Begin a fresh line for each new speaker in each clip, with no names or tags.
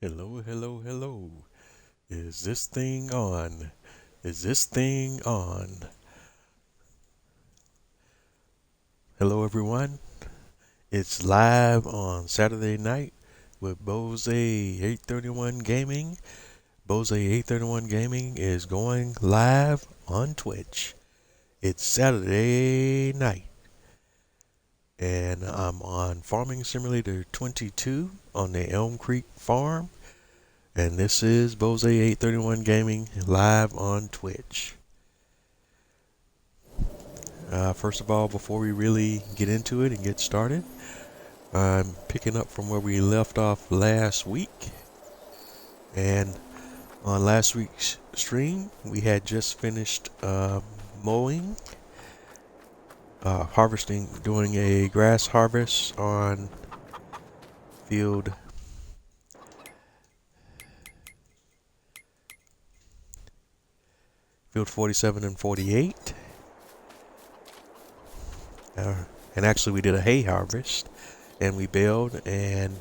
Hello, hello, hello. Is this thing on? Is this thing on? Hello, everyone. It's live on Saturday night with Bose 831 Gaming. Bose 831 Gaming is going live on Twitch. It's Saturday night, and I'm on Farming Simulator 22 on the ELM Creek farm. And this is Bose 831 Gaming live on Twitch. First of all, before we really get into it and get started, I'm picking up from where we left off last week. And on last week's stream, we had just finished mowing, harvesting, doing a grass harvest on field 47 and 48. And actually we did a hay harvest, and we baled and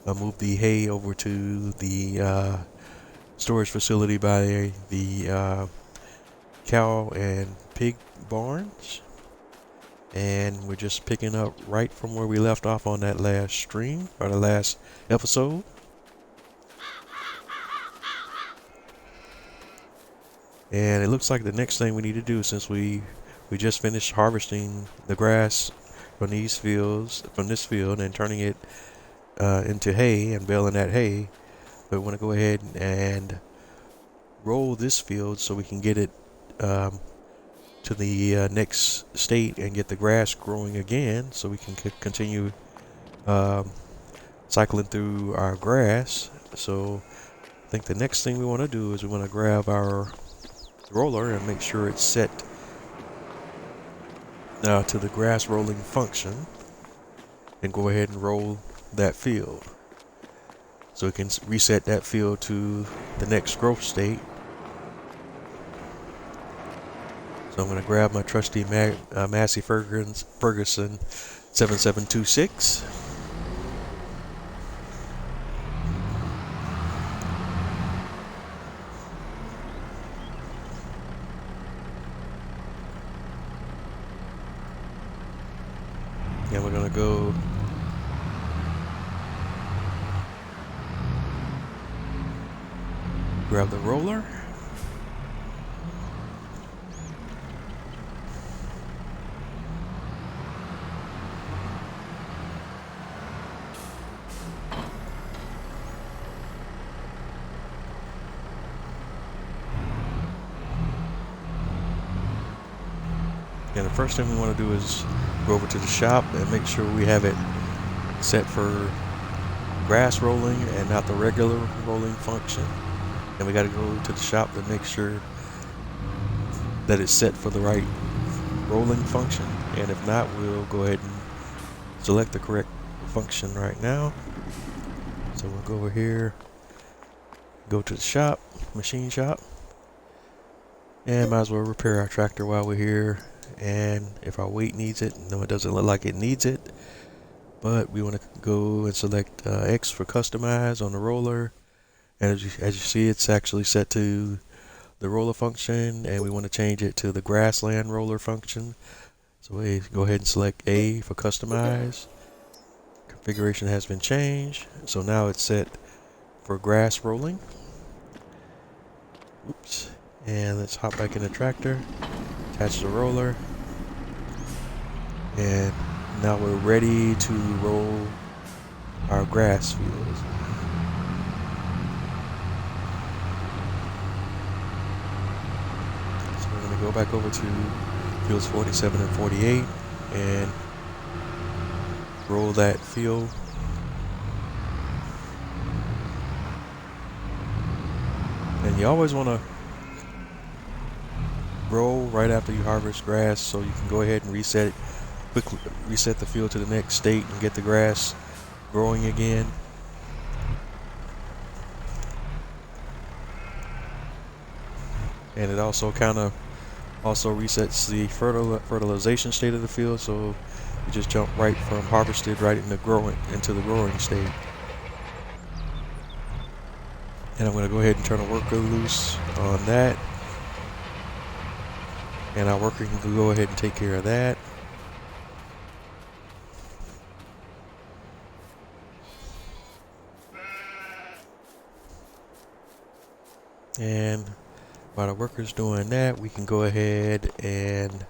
moved the hay over to the storage facility by the cow and pig barns. And we're just picking up right from where we left off on that last stream, or the last episode. And it looks like the next thing we need to do, since we just finished harvesting the grass from these fields, from this field, and turning it into hay and baling that hay, but we want to go ahead and roll this field so we can get it to the next state and get the grass growing again, so we can continue cycling through our grass. So I think the next thing we want to do is we want to grab our roller and make sure it's set to the grass rolling function, and go ahead and roll that field so we can reset that field to the next growth state. So I'm going to grab my trusty Massey Ferguson 7726. And we're going to go grab the roller. And the first thing we want to do is go over to the shop and make sure we have it set for grass rolling and not the regular rolling function. And we got to go to the shop to make sure that it's set for the right rolling function. And if not, we'll go ahead and select the correct function right now. So we'll go over here, go to the shop, machine shop, and might as well repair our tractor while we're here. And if our weight needs it, no, it doesn't look like it needs it, but we want to go and select X for customize on the roller. And as you see, it's actually set to the roller function, and we want to change it to the grassland roller function. So we go ahead and select A for customize. Configuration has been changed, so now it's set for grass rolling. Oops. And let's hop back in the tractor, attach the roller, and now we're ready to roll our grass fields. So we're going to go back over to fields 47 and 48 and roll that field. And you always want to roll right after you harvest grass, so you can go ahead and quickly reset the field to the next state and get the grass growing again. And it also resets the fertilization state of the field, so you just jump right from harvested right into the growing state. And I'm going to go ahead and turn a worker loose on that. And our worker can go ahead and take care of that. And while the worker's doing that, we can go ahead and,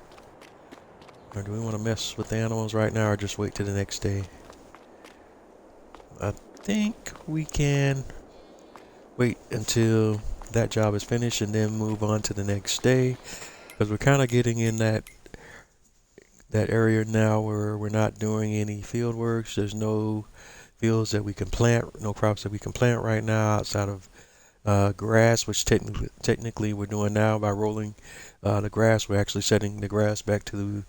or do we want to mess with the animals right now or just wait till the next day? I think we can wait until that job is finished and then move on to the next day, because we're kind of getting in that area now where we're not doing any field works. There's no fields that we can plant, no crops that we can plant right now outside of grass, which technically we're doing now by rolling the grass. We're actually setting the grass back to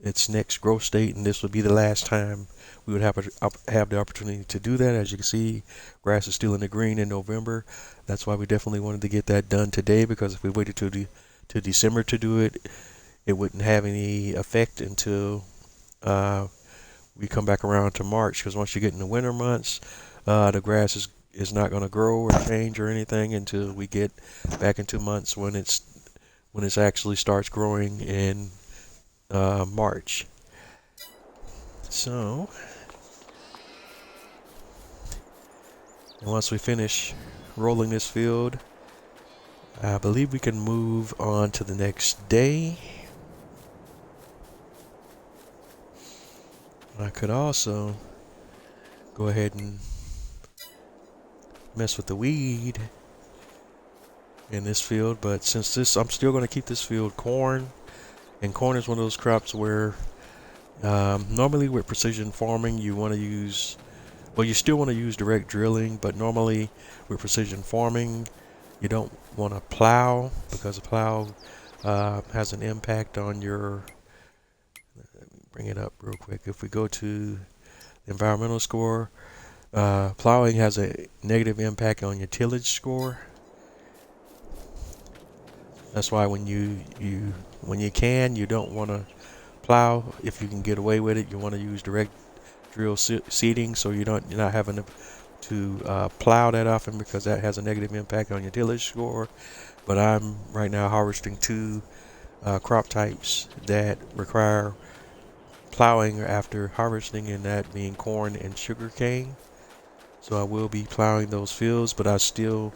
its next growth state, and this would be the last time we would have the opportunity to do that. As you can see, grass is still in the green in November. That's why we definitely wanted to get that done today, because if we waited to December to do it, it wouldn't have any effect until we come back around to March, because once you get in the winter months, the grass is not going to grow or change or anything until we get back into months when it actually starts growing in March. So, and once we finish rolling this field, I believe we can move on to the next day. I could also go ahead and mess with the weed in this field, but since I'm still going to keep this field corn, and corn is one of those crops where normally with precision farming you want to use, well, you still want to use direct drilling, but normally with precision farming you don't want to plow, because a plow has an impact on your, let me bring it up real quick. If we go to the environmental score, plowing has a negative impact on your tillage score. That's why when you don't want to plow, if you can get away with it, you want to use direct drill seeding, so you're not having to plow that often, because that has a negative impact on your tillage score. But I'm right now harvesting two crop types that require plowing after harvesting, and that being corn and sugar cane. So I will be plowing those fields, but I still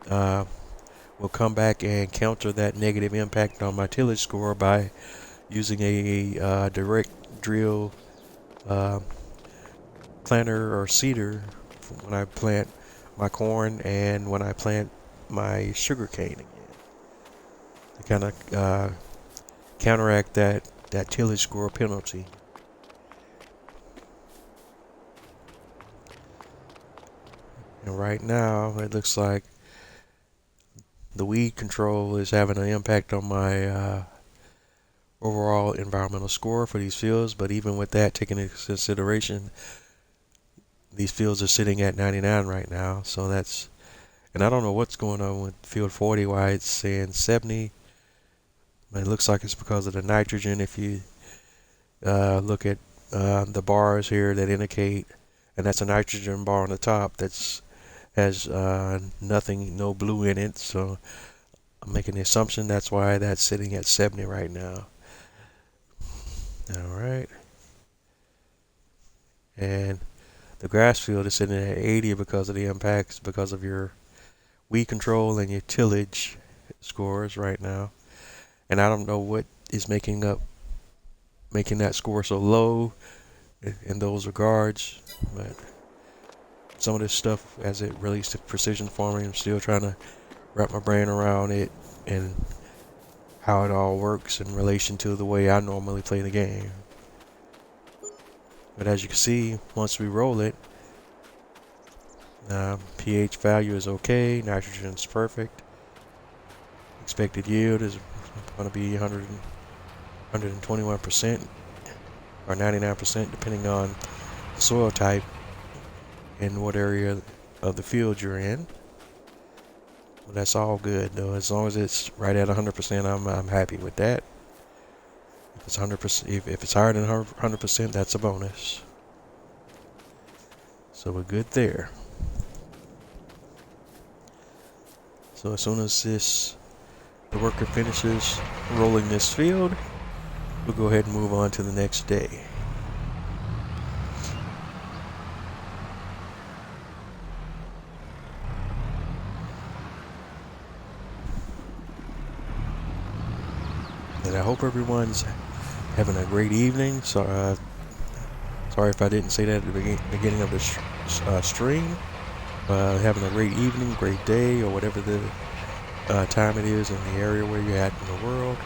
will come back and counter that negative impact on my tillage score by using a direct drill planter or seeder when I plant my corn and when I plant my sugar cane again, to kind of counteract that tillage score penalty. And right now it looks like the weed control is having an impact on my overall environmental score for these fields, but even with that taken into consideration, these fields are sitting at 99 right now. So that's, and I don't know what's going on with field 40, why it's saying 70, but it looks like it's because of the nitrogen. If you look at the bars here that indicate, and that's a nitrogen bar on the top that's has nothing, no blue in it, so I'm making the assumption that's why that's sitting at 70 right now. Alright, and the grass field is sitting at 80 because of the impacts, because of your weed control and your tillage scores right now. And I don't know what is making that score so low in those regards, but some of this stuff as it relates to precision farming, I'm still trying to wrap my brain around it and how it all works in relation to the way I normally play the game. But as you can see, once we roll it, pH value is okay, nitrogen is perfect, expected yield is going to be 121% or 99% depending on the soil type and what area of the field you're in. Well, that's all good though. As long as it's right at 100%, I'm happy with that. If it's 100%, if it's higher than 100%, that's a bonus. So we're good there. So as soon as the worker finishes rolling this field, we'll go ahead and move on to the next day. And I hope everyone's having a great evening. So, sorry if I didn't say that at the beginning of the stream. Having a great evening, great day, or whatever the time it is in the area where you're at in the world.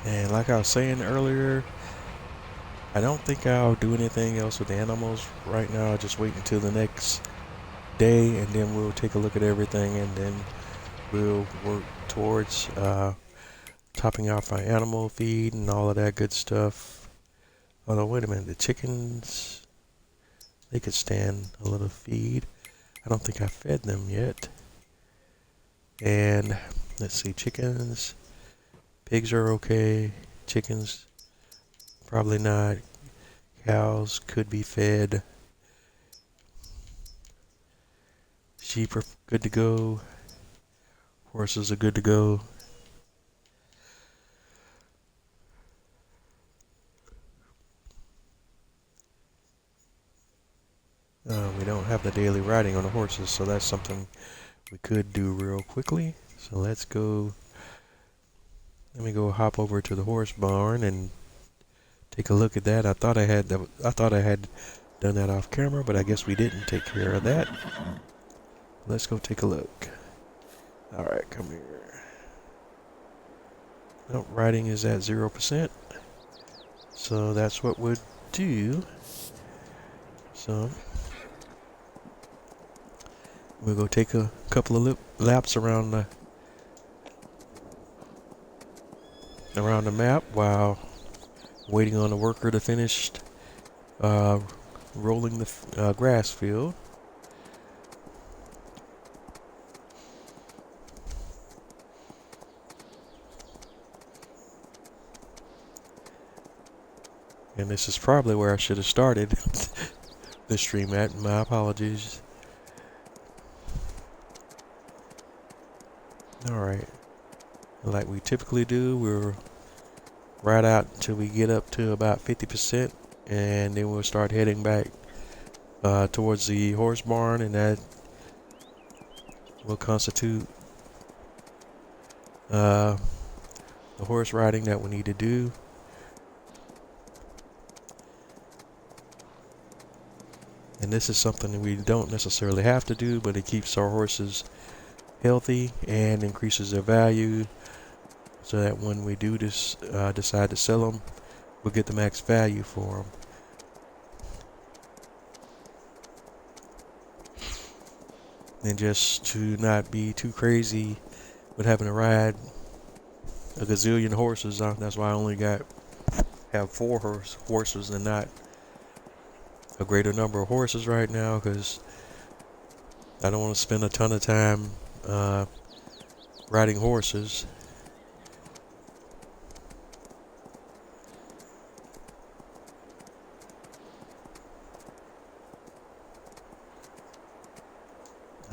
And like I was saying earlier, I don't think I'll do anything else with the animals right now. I'll just wait until the next day, and then we'll take a look at everything, and then we'll work towards topping off my animal feed and all of that good stuff. Oh no, wait a minute. The chickens, they could stand a little feed. I don't think I fed them yet. And let's see, chickens, pigs are okay. Chickens, probably not. Cows could be fed. Sheep are good to go. Horses are good to go. We don't have the daily riding on the horses, so that's something we could do real quickly. So let's go. Let me go hop over to the horse barn and take a look at that. I thought I had done that off camera, but I guess we didn't take care of that. Let's go take a look. All right, come here. Nope, riding is at 0%. So that's what we'll do. So we'll go take a couple of laps around the map while waiting on the worker to finish rolling the grass field. And this is probably where I should have started the stream at. My apologies. Alright. Like we typically do, we'll ride out until we get up to about 50%, and then we'll start heading back towards the horse barn, and that will constitute the horse riding that we need to do. And this is something we don't necessarily have to do, but it keeps our horses healthy and increases their value, so that when we do this, decide to sell them, we'll get the max value for them. And just to not be too crazy with having to ride a gazillion horses, that's why I only have 4 horses and not a greater number of horses right now, because I don't want to spend a ton of time riding horses.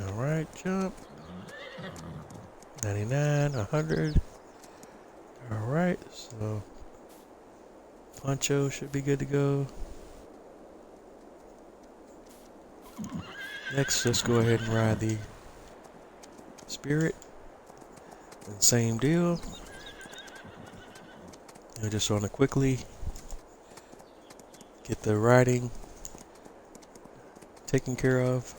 All right, jump. 99, 100. All right, so poncho should be good to go. Next, let's go ahead and ride the Spirit. And same deal. I just want to quickly get the riding taken care of,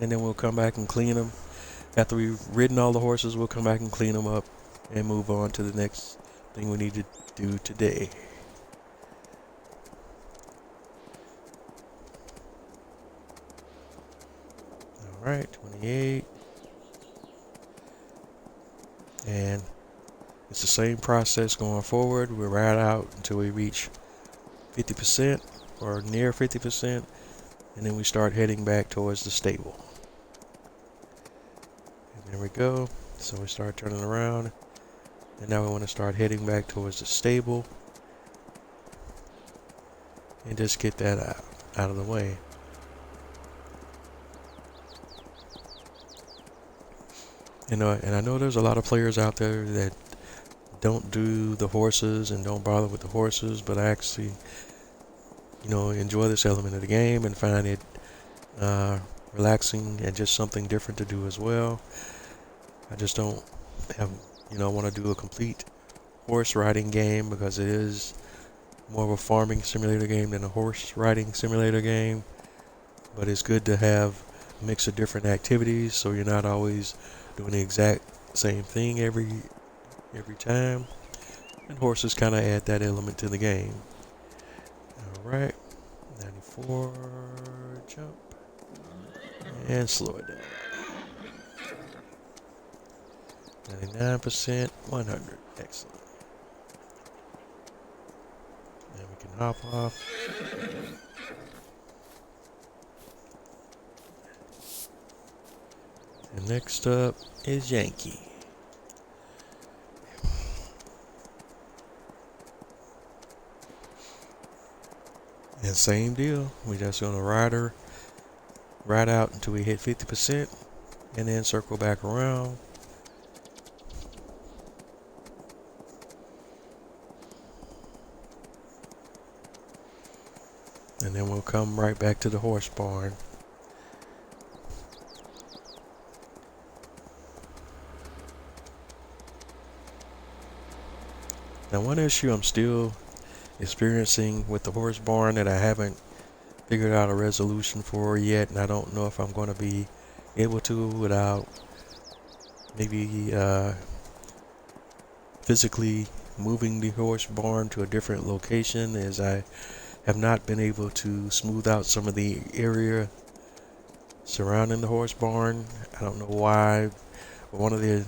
and then we'll come back and clean them. After we've ridden all the horses, we'll come back and clean them up and move on to the next thing we need to do today. All right, 28. And it's the same process going forward. We'll ride out until we reach 50% or near 50%, and then we start heading back towards the stable. And there we go. So we start turning around, and now we want to start heading back towards the stable and just get that out of the way. You know, and I know there's a lot of players out there that don't do the horses and don't bother with the horses, but I actually, you know, enjoy this element of the game and find it relaxing and just something different to do as well. I just don't have, you know, want to do a complete horse riding game because it is more of a farming simulator game than a horse riding simulator game. But it's good to have a mix of different activities so you're not always doing the exact same thing every time. And horses kind of add that element to the game. Alright, 94, jump, and slow it down. 99%, 100, excellent. Then we can hop off. And next up is Yankee. And same deal, we're just gonna ride out until we hit 50% and then circle back around. And then we'll come right back to the horse barn. Now, one issue I'm still experiencing with the horse barn that I haven't figured out a resolution for yet, and I don't know if I'm going to be able to without maybe physically moving the horse barn to a different location, as I have not been able to smooth out some of the area surrounding the horse barn. I don't know why, but one of the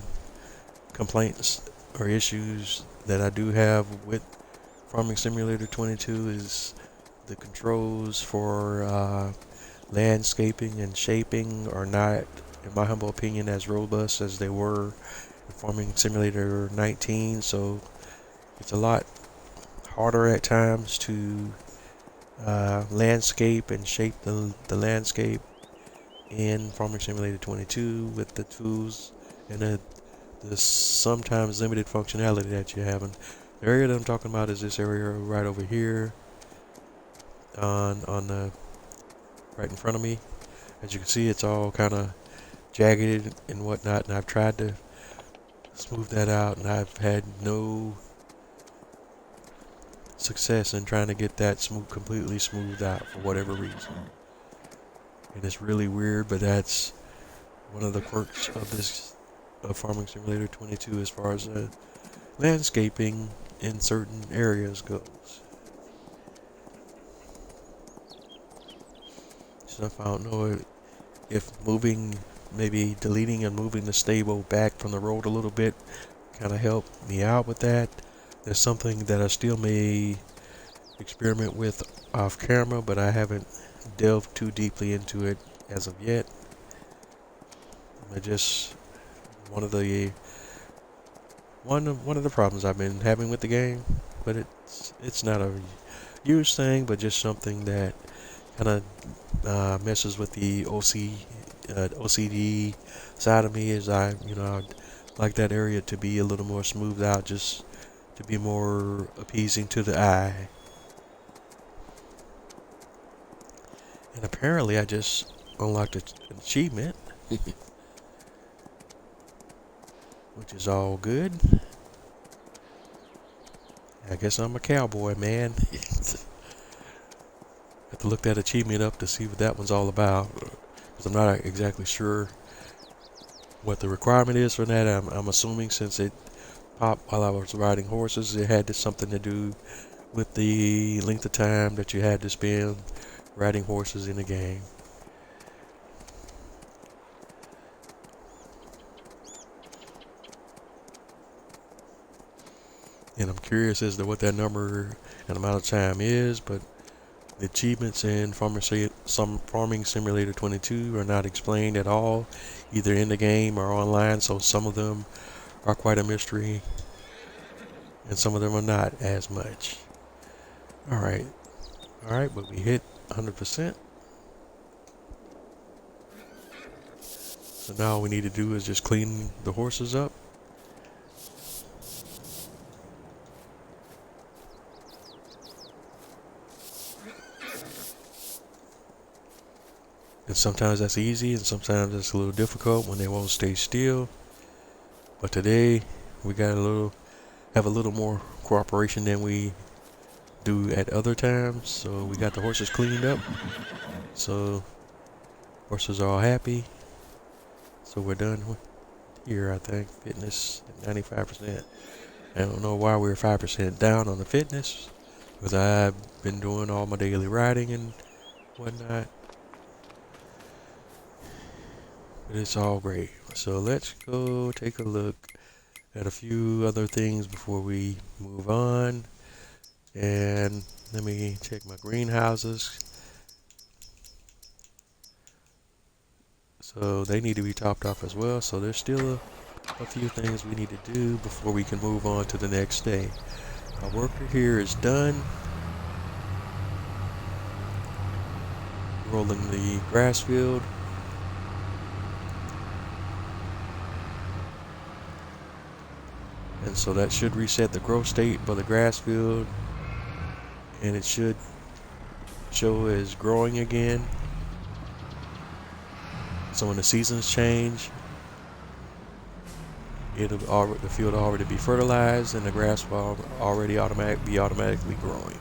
complaints or issues that I do have with Farming Simulator 22 is the controls for landscaping and shaping are not, in my humble opinion, as robust as they were in Farming Simulator 19. So it's a lot harder at times to landscape and shape the landscape in Farming Simulator 22 with the tools and the sometimes limited functionality that you have. And the area that I'm talking about is this area right over here on the right in front of me. As you can see, it's all kind of jagged and whatnot, and I've tried to smooth that out, and I've had no success in trying to get that completely smoothed out for whatever reason. And it's really weird, but that's one of the quirks of this Farming Simulator 22 as far as landscaping in certain areas goes. So if I don't know if maybe deleting and moving the stable back from the road a little bit kind of help me out with that. There's something that I still may experiment with off camera, but I haven't delved too deeply into it as of yet. I just one of the problems I've been having with the game, but it's not a huge thing, but just something that kind of messes with the OCD side of me is I'd like that area to be a little more smoothed out, just to be more appeasing to the eye. And apparently I just unlocked an achievement, which is all good. I guess I'm a cowboy, man. Have to look that achievement up to see what that one's all about, because I'm not exactly sure what the requirement is for that. I'm assuming since it popped while I was riding horses, it had something to do with the length of time that you had to spend riding horses in the game. And I'm curious as to what that number and amount of time is, but the achievements in Farming Simulator 22 are not explained at all, either in the game or online, so some of them are quite a mystery, and some of them are not as much. Alright, but we hit 100%. So now all we need to do is just clean the horses up. And sometimes that's easy, and sometimes it's a little difficult when they won't stay still. But today we got have a little more cooperation than we do at other times. So we got the horses cleaned up. So horses are all happy. So we're done here, I think. Fitness at 95%. I don't know why we're 5% down on the fitness, because I've been doing all my daily riding and whatnot. But it's all great. So let's go take a look at a few other things before we move on. And let me check my greenhouses. So they need to be topped off as well. So there's still a few things we need to do before we can move on to the next day. Our worker here is done rolling the grass field. And so that should reset the growth state for the grass field, and it should show as growing again. So when the seasons change, the field will already be fertilized, and the grass will already be automatically growing.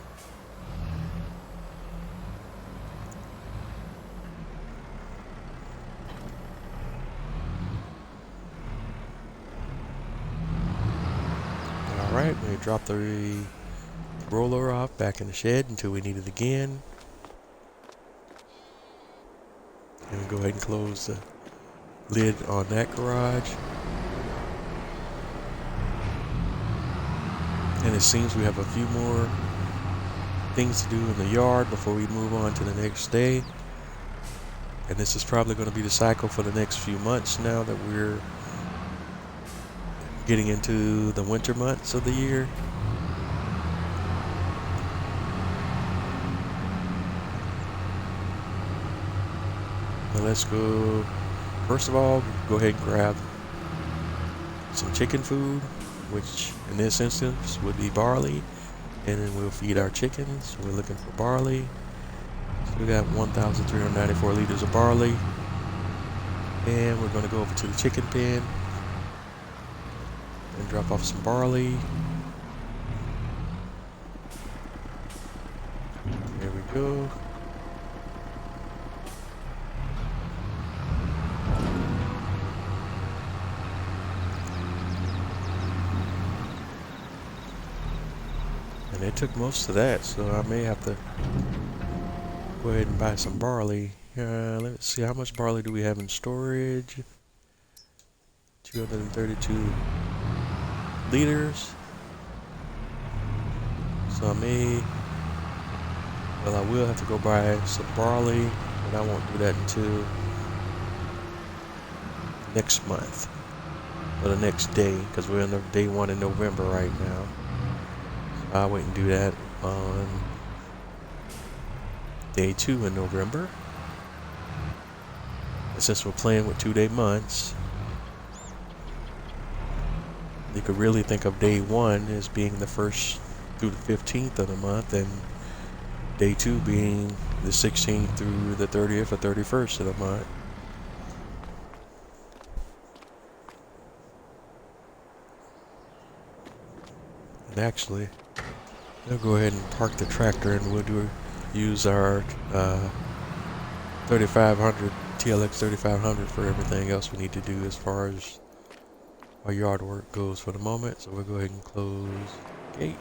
Alright, we drop the roller off back in the shed until we need it again. And go ahead and close the lid on that garage. And it seems we have a few more things to do in the yard before we move on to the next day. And this is probably going to be the cycle for the next few months now that we're getting into the winter months of the year. Now let's go, first of all, go ahead and grab some chicken food, which in this instance would be barley, and then we'll feed our chickens. We're looking for barley. So we got 1,394 liters of barley, and we're going to go over to the chicken pen and drop off some barley. There we go. And they took most of that, so I may have to go ahead and buy some barley. Let's see, how much barley do we have in storage? 232 liters. So I will have to go buy some barley, but I won't do that until next month, or the next day, because we're in the day 1 in November right now. So I'll wait and do that on day 2 in November. And since we're playing with 2-day months, you could really think of day 1 as being the 1st through the 15th of the month, and day 2 being the 16th through the 30th or 31st of the month. And actually, we'll go ahead and park the tractor, and we'll use our 3500 TLX 3500 for everything else we need to do as far as our yard work goes for the moment. So we'll go ahead and close gate.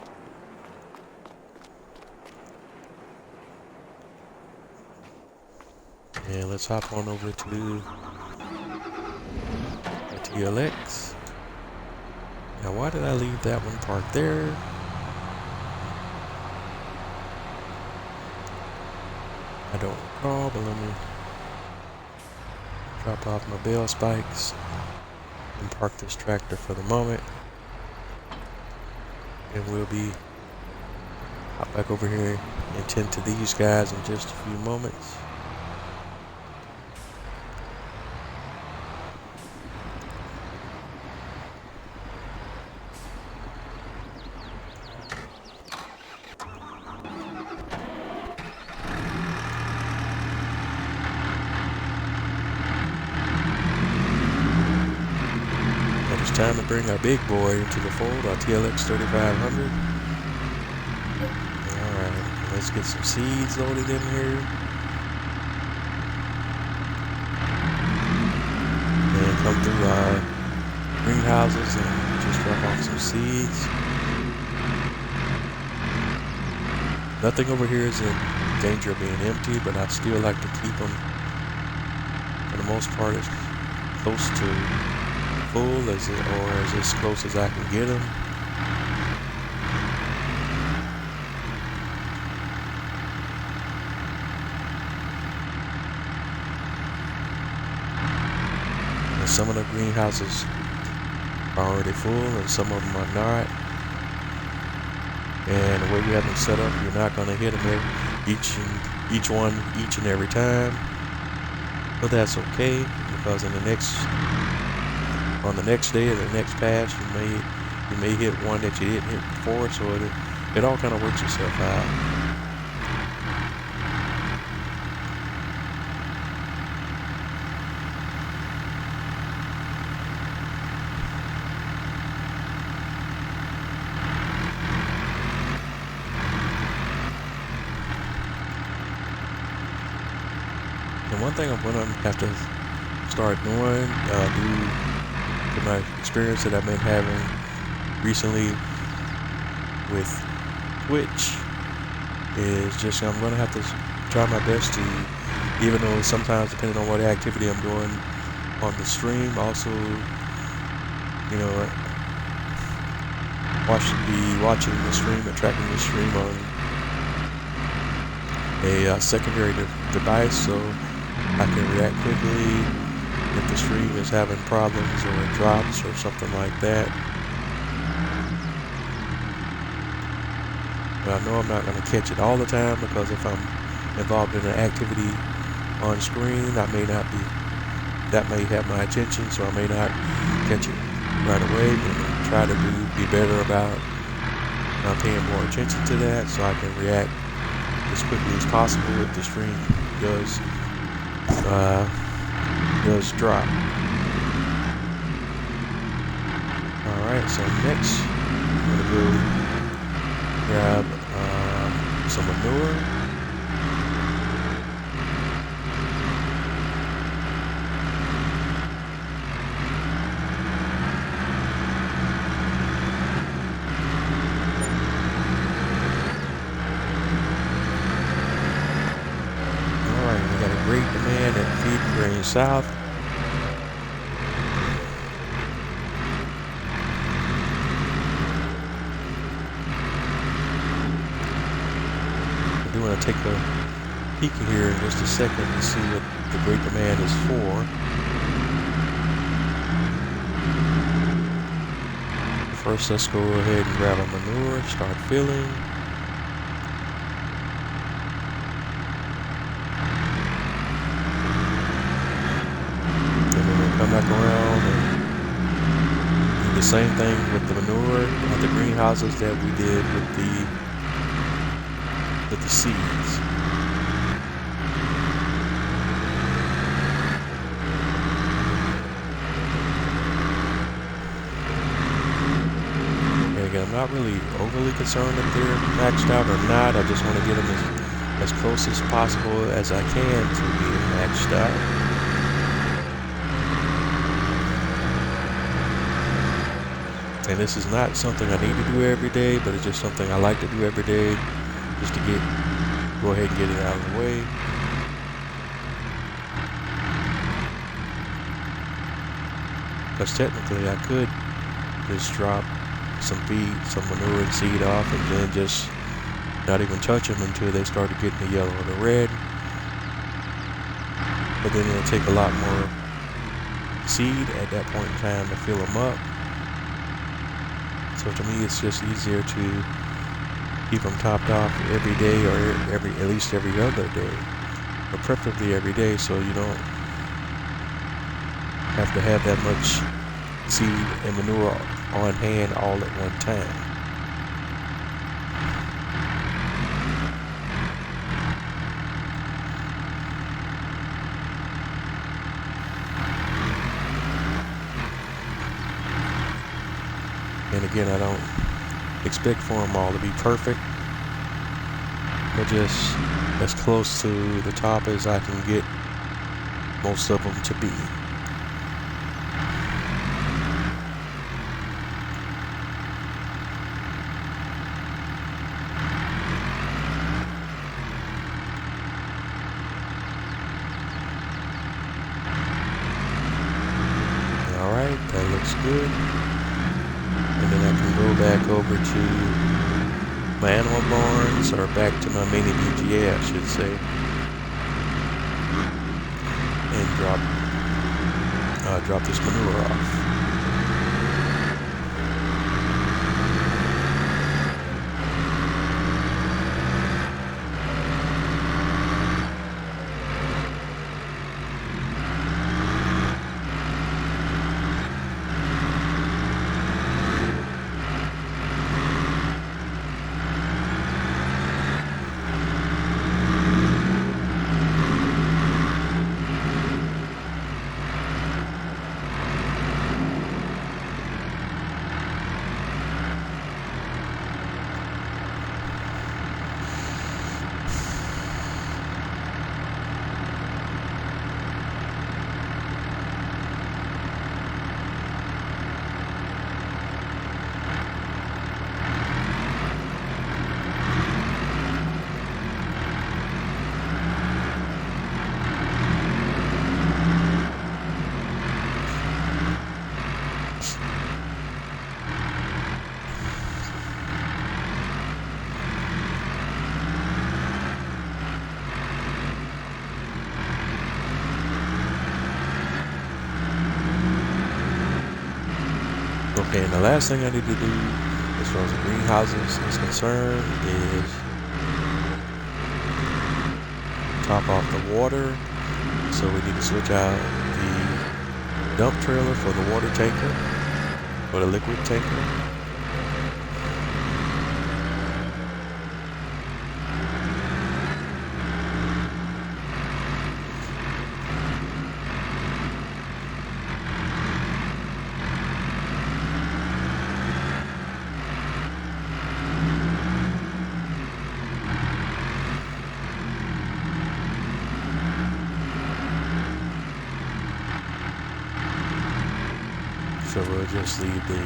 And let's hop on over to the TLX. Now, why did I leave that one parked there? I don't recall, but let me drop off my bale spikes and park this tractor for the moment. And we'll be hop back over here and tend to these guys in just a few moments. It's time to bring our big boy into the fold, our TLX 3500. Alright, let's get some seeds loaded in here. And come through our greenhouses and just drop off some seeds. Nothing over here is in danger of being empty, but I'd still like to keep them, for the most part, as close to full as close as I can get them. And some of the greenhouses are already full and some of them are not. And the way we have them set up, you're not going to hit them each and every time. But that's okay, because on the next day or the next pass, you may hit one that you didn't hit before, so it all kind of works itself out. And one thing I'm going to have to start doing, due to my experience that I've been having recently with Twitch, is just I'm going to have to try my best to, even though sometimes depending on what activity I'm doing on the stream, also, you know, be watching the stream and tracking the stream on a secondary device, so I can react quickly if the stream is having problems or it drops or something like that. But I know I'm not going to catch it all the time, because if I'm involved in an activity on screen, that may have my attention, so I may not catch it right away, but try to be better about paying more attention to that, so I can react as quickly as possible if the stream does drop. Alright, so next I'm going to go grab some manure. Alright, we got a great demand at Feed Grain South. I want to take a peek here in just a second and see what the great demand is for. First, let's go ahead and grab our manure, start filling. back around and do the same thing with the manure at the greenhouses that we did with the seeds. And again, I'm not really overly concerned if they're maxed out or not. I just want to get them as close as possible as I can to being maxed out. And this is not something I need to do every day, but it's just something I like to do every day, just to go ahead and get it out of the way. Because technically I could just drop some feed, some manure and seed off, and then just not even touch them until they started getting the yellow or the red. But then it'll take a lot more seed at that point in time to fill them up. So to me, it's just easier to keep them topped off every day, or at least every other day, but preferably every day, so you don't have to have that much seed and manure on hand all at one time. And again, I don't expect for them all to be perfect, but just as close to the top as I can get most of them to be. Alright, that looks good. And then I can go back over to my animal barns, or back to my mini BGA, I should say, and drop this manure off. Okay, and the last thing I need to do as far as the greenhouses is concerned is top off the water. So we need to switch out the dump trailer for the water tanker, or the liquid tanker. So we'll just leave the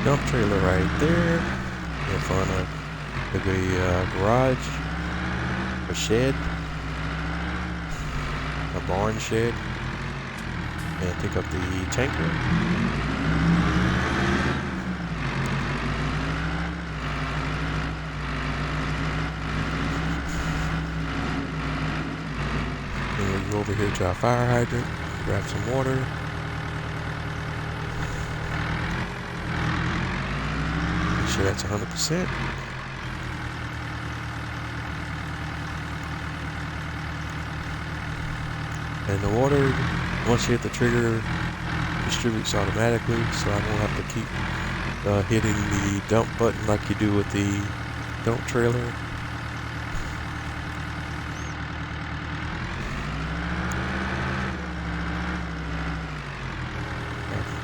dump trailer right there in front of the garage or shed, a barn shed, and pick up the tanker. And we go over here to our fire hydrant, grab some water. That's 100%. And the water Once you hit the trigger, it distributes automatically, so I don't have to keep hitting the dump button like you do with the dump trailer.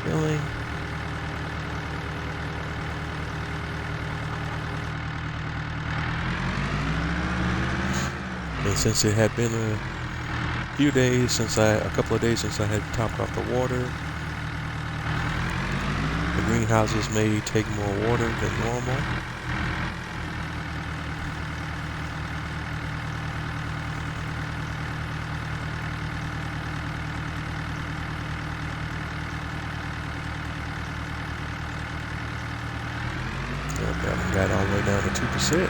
Filling. And since it had been a couple of days since I had topped off the water, the greenhouses may take more water than normal. Okay, I got all the way down to 2%.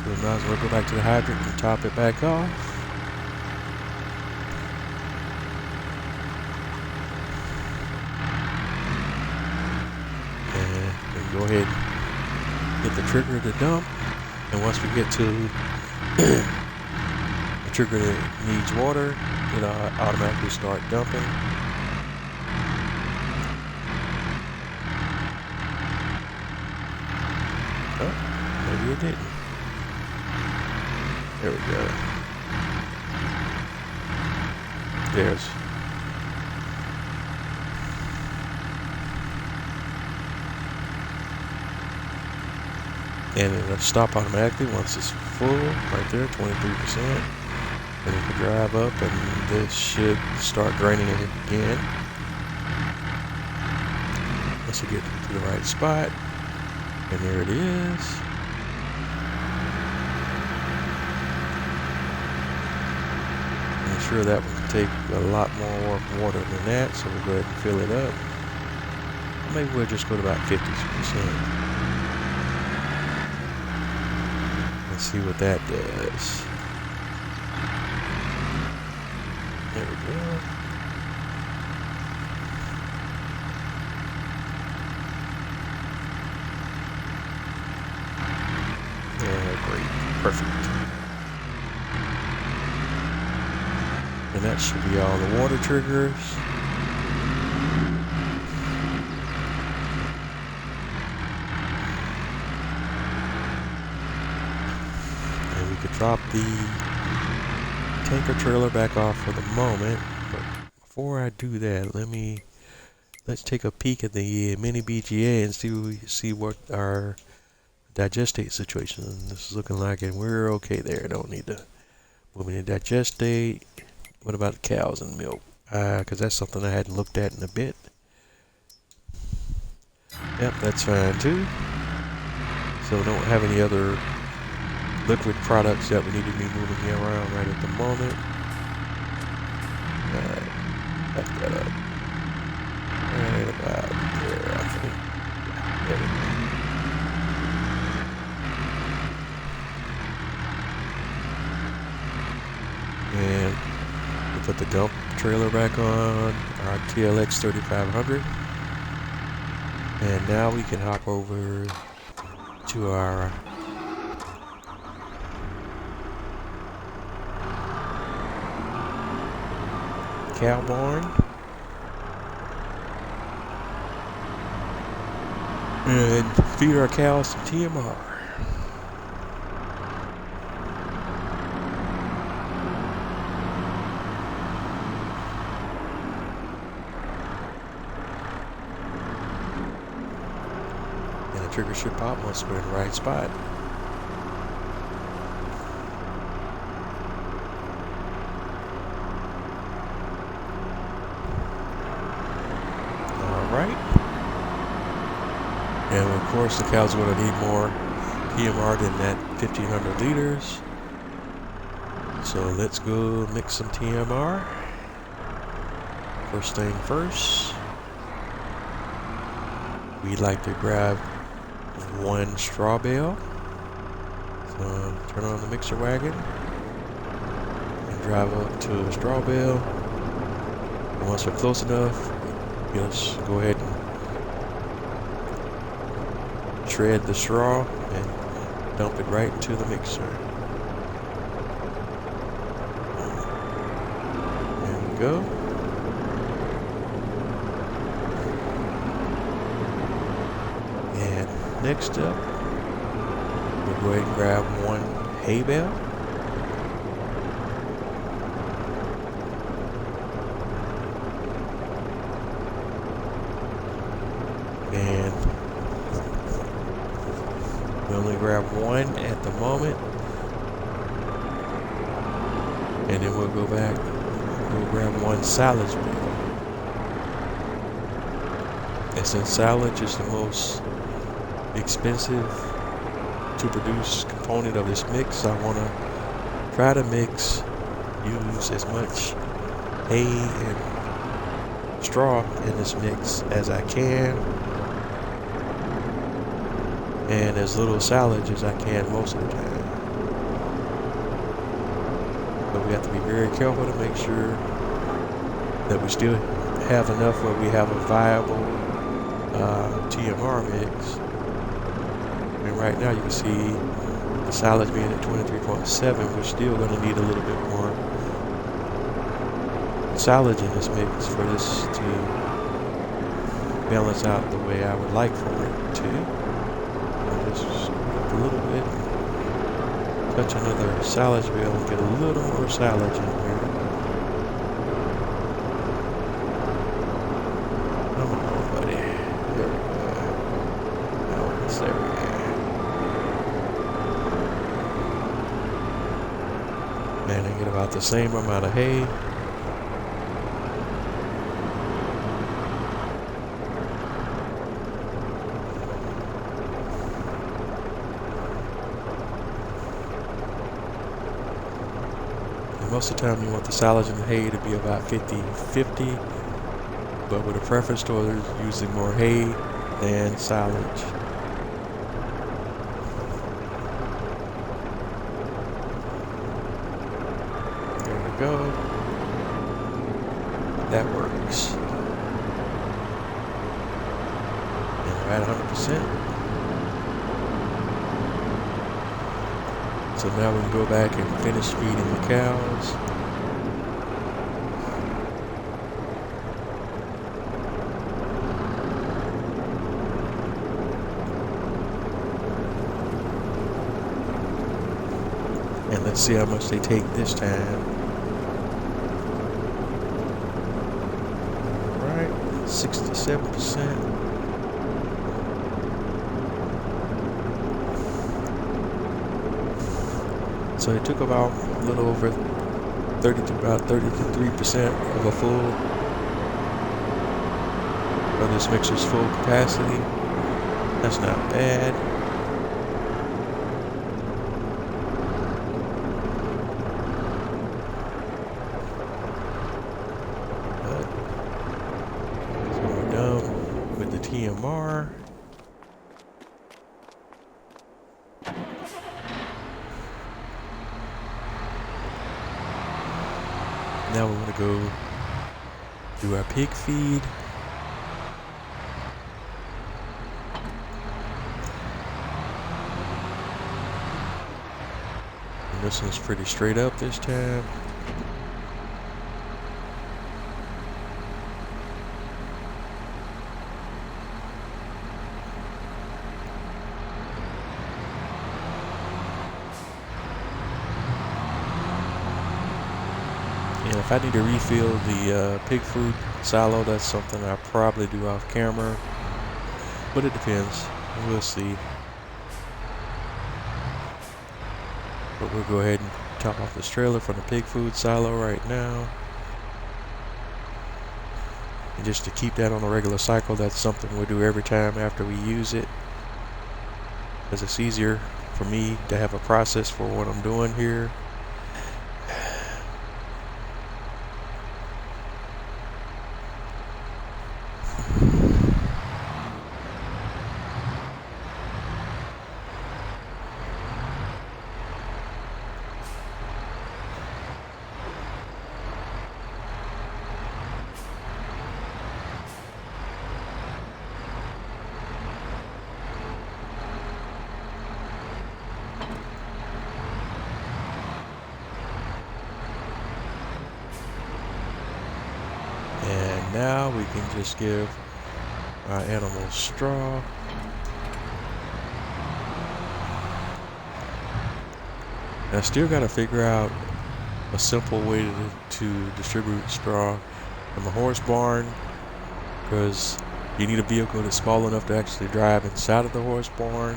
So we might as well go back to the hydrant and top it back off. And we can go ahead and hit the trigger to dump. And once we get to the trigger that needs water, it'll automatically start dumping. Oh, maybe it didn't. There we go. There's. And it'll stop automatically once it's full, right there, 23%. And you can drive up and this should start draining it again. Once you get to the right spot. And there it is. I'm sure that one can take a lot more water than that, so we'll go ahead and fill it up. Or maybe we'll just go to about 50%. Let's see what that does. There we go. Great. Perfect. And that should be all the water triggers. And we could drop the tanker trailer back off for the moment. But before I do that, let's take a peek at the mini BGA and see what our digestate situation this is looking like, and we're okay there. Don't need to move any digestate. What about the cows and milk? Because that's something I hadn't looked at in a bit. Yep, that's fine too. So we don't have any other liquid products that we need to be moving around right at the moment. Alright, back that up. Right about there, I think. Yeah, there we go. And we'll put the dump trailer back on our TLX 3500. And now we can hop over to our cow barn. And feed our cows some TMR. Trigger should pop once we're in the right spot. Alright. And of course the cows are going to need more TMR than that 1500 liters. So let's go mix some TMR. First thing first, we'd like to grab one straw bale. So turn on the mixer wagon and drive up to a straw bale. And once we're close enough, just go ahead and shred the straw and dump it right into the mixer. There we go. Next up, we'll go ahead and grab one hay bale. And we only grab one at the moment. And then we'll go back, we'll grab one silage bale. And since silage is the most expensive to produce component of this mix, I want to try to use as much hay and straw in this mix as I can, and as little silage as I can most of the time. But we have to be very careful to make sure that we still have enough where we have a viable TMR mix. And right now you can see the silage being at 23.7. We're still going to need a little bit more silage in this mix for this to balance out the way I would like for it to. I'll just a little bit, touch another silage bale and get a little more silage in here. Come on, buddy. There we go. Now it's there. Man, I get about the same amount of hay. Most of the time you want the silage and the hay to be about 50-50, but with a preference towards using more hay than silage. There we go. That works. And we're at 100%. So now we can go back and finish feeding the cows. And let's see how much they take this time. All right, 67%. So it took about a little over about 33% of a full, of this mixer's full capacity. That's not bad. So we're done with the TMR. Now we want to go do our pig feed. And this one's pretty straight up this time. And if I need to refill the pig food silo, that's something I probably do off camera, but it depends. We'll see. But we'll go ahead and top off this trailer from the pig food silo right now. And just to keep that on a regular cycle, that's something we'll do every time after we use it, because it's easier for me to have a process for what I'm doing here. And now we can just give our animals straw. And I still got to figure out a simple way to distribute straw from a horse barn, because you need a vehicle that's small enough to actually drive inside of the horse barn,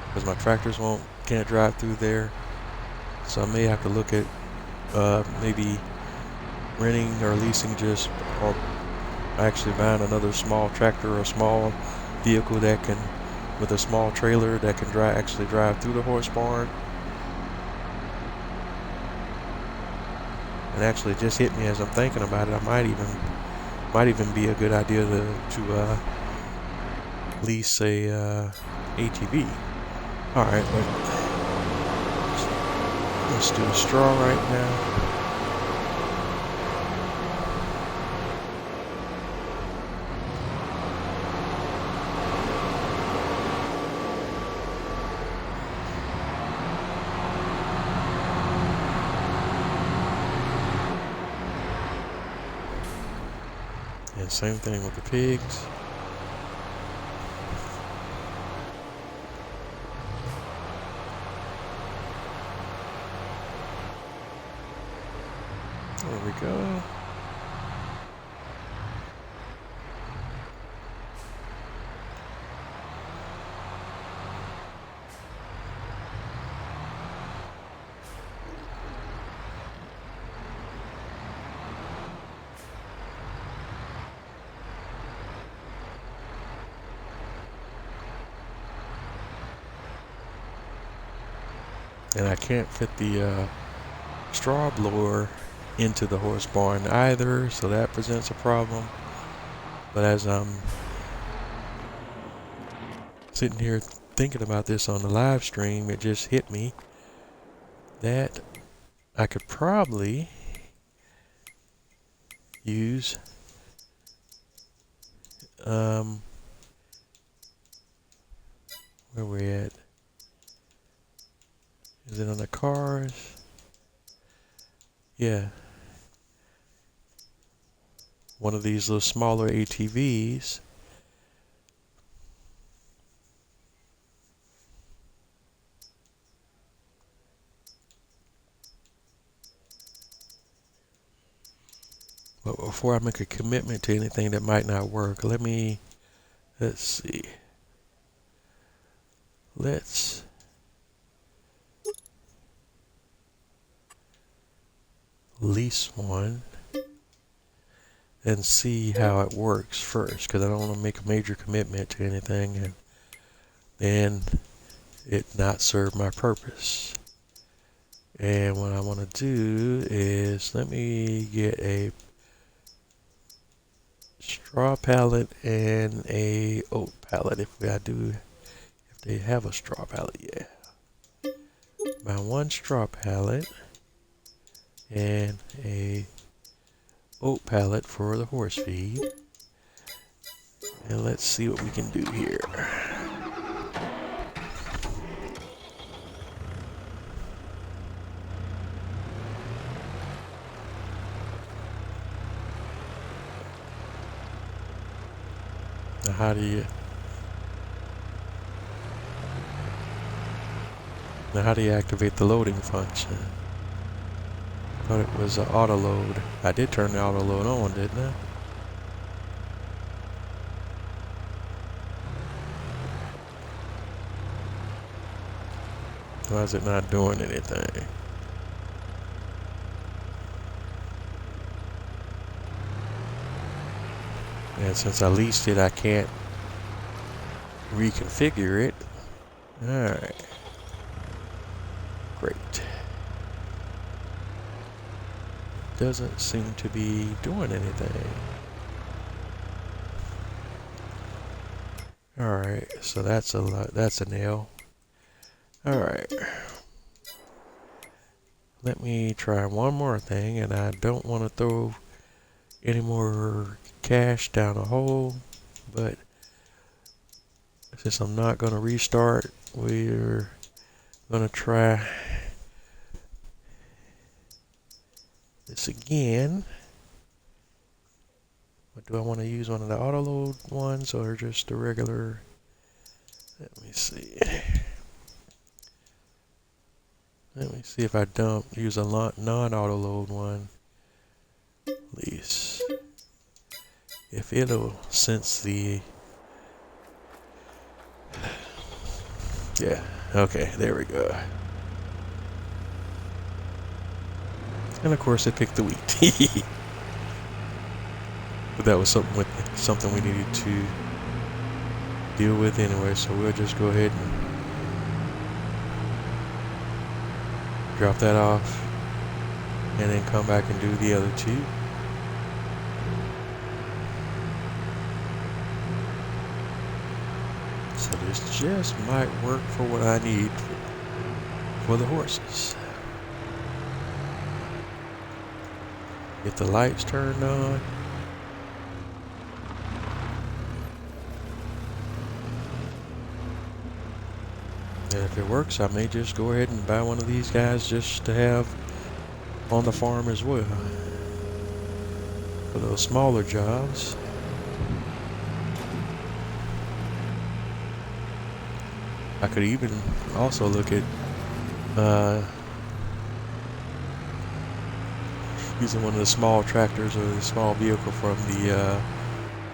because my tractors can't drive through there. So I may have to look at maybe renting or leasing or actually buying another small tractor or a small vehicle with a small trailer that can actually drive through the horse barn. And actually, it just hit me as I'm thinking about it. I might even be a good idea to lease a ATV. All right, let's do the straw right now. And same thing with the pigs. There we go. And I can't fit the straw blower into the horse barn either, so that presents a problem. But as I'm sitting here thinking about this on the live stream, it just hit me that I could probably use where we at? Is it on the cars? Yeah. One of these little smaller ATVs. But before I make a commitment to anything that might not work, let's see. Let's lease one and see how it works first, because I don't want to make a major commitment to anything and then it not serve my purpose. And what I want to do is, let me get a straw pallet and a oat pallet if they have a straw pallet. Yeah, buy one straw pallet and a oat pallet for the horse feed, and let's see what we can do here. Now how do you activate the loading function? I thought it was an auto load. I did turn the auto load on, didn't I? Why is it not doing anything? And since I leased it, I can't reconfigure it. Alright. Great. Doesn't seem to be doing anything. Alright, so that's a nail. Alright. Let me try one more thing, and I don't want to throw any more cash down a hole, but since I'm not going to restart, we're going to try this again. But do I want to use one of the auto load ones or just the regular? Let me see. Let me see if I use a non-auto load one. Lease. If it'll sense the, yeah, okay, there we go. And of course it picked the wheat. But that was something we needed to deal with anyway, so we'll just go ahead and drop that off and then come back and do the other two. So this just might work for what I need for the horses. Get the lights turned on. And if it works, I may just go ahead and buy one of these guys just to have on the farm as well. For those smaller jobs. I could even also look at using one of the small tractors or the small vehicle from the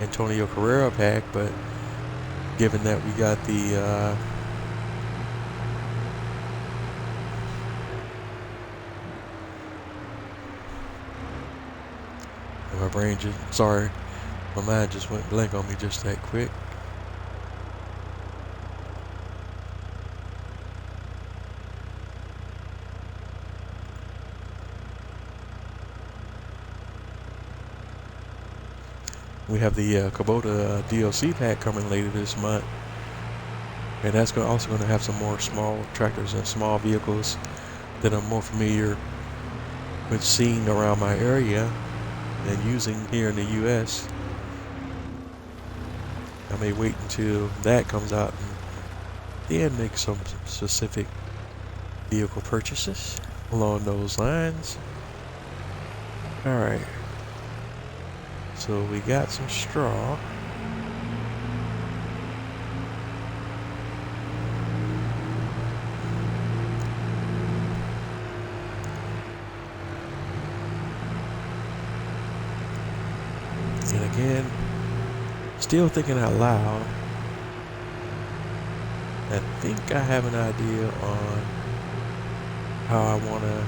Antonio Carrera pack, but given that we got the my brain just, sorry, my mind just went blank on me just that quick. We have the Kubota DLC pack coming later this month, and that's also going to have some more small tractors and small vehicles that I'm more familiar with seeing around my area and using here in the US. I may wait until that comes out and then make some specific vehicle purchases along those lines. Alright. So we got some straw. And again, still thinking out loud. I think I have an idea on how I want to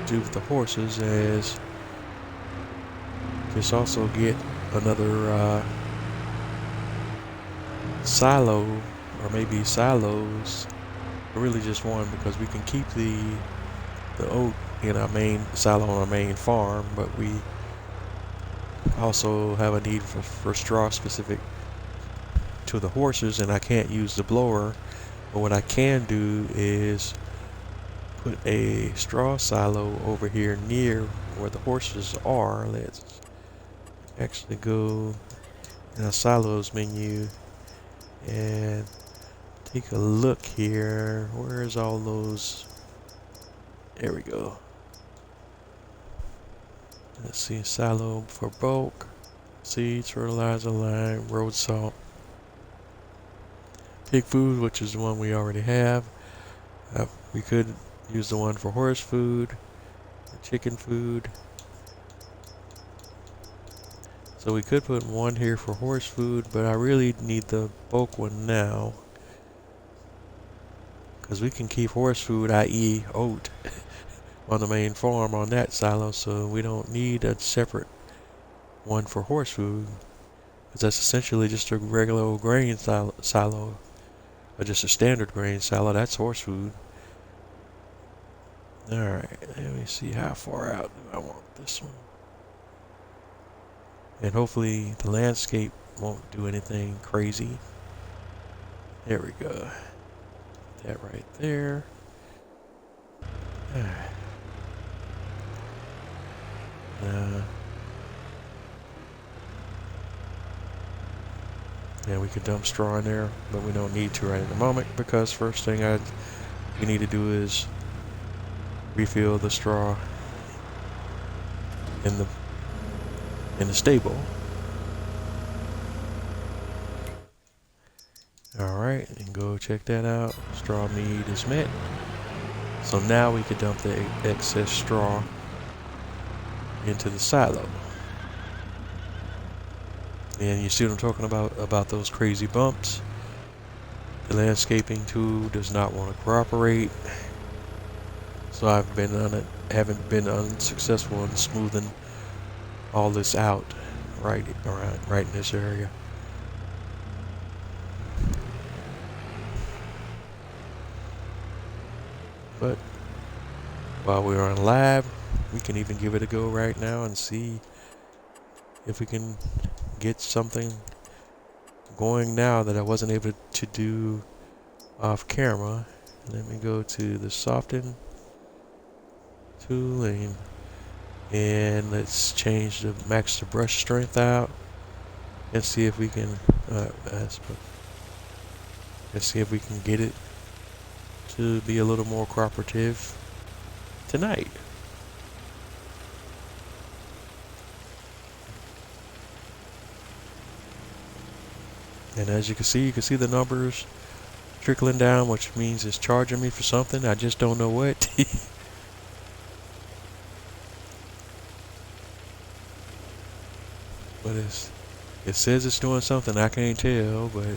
do with the horses, is just also get another silo, or maybe silos, or really just one, because we can keep the oat in our main silo on our main farm, but we also have a need for straw specific to the horses, and I can't use the blower. But what I can do is put a straw silo over here near where the horses are. Let's actually go in our silos menu and take a look here. Where's all those? There we go. Let's see, silo for bulk, seeds, fertilizer, lime, road salt, pig food, which is the one we already have. We could use the one for horse food, chicken food. So we could put one here for horse food, but I really need the bulk one now, because we can keep horse food, i.e. oat, on the main farm on that silo, so we don't need a separate one for horse food, because that's essentially just a regular old grain silo, or just a standard grain silo. That's horse food. Alright, let me see how far out do I want this one. And hopefully the landscape won't do anything crazy. There we go. Put that right there. Alright. Yeah, we could dump straw in there, but we don't need to right at the moment, because first thing we need to do is refill the straw in the stable. Alright, and go check that out. Straw mead is met. So now we can dump the excess straw into the silo. And you see what I'm talking about those crazy bumps. The landscaping tool does not want to cooperate. So haven't been unsuccessful in smoothing all this out right in this area. But while we're on live, we can even give it a go right now and see if we can get something going now that I wasn't able to do off camera. Let me go to the soften tool and let's change the max the brush strength out and see if we can let's see if we can get it to be a little more cooperative tonight. And as you can see the numbers trickling down, which means it's charging me for something. I just don't know what. But it says it's doing something. I can't tell, but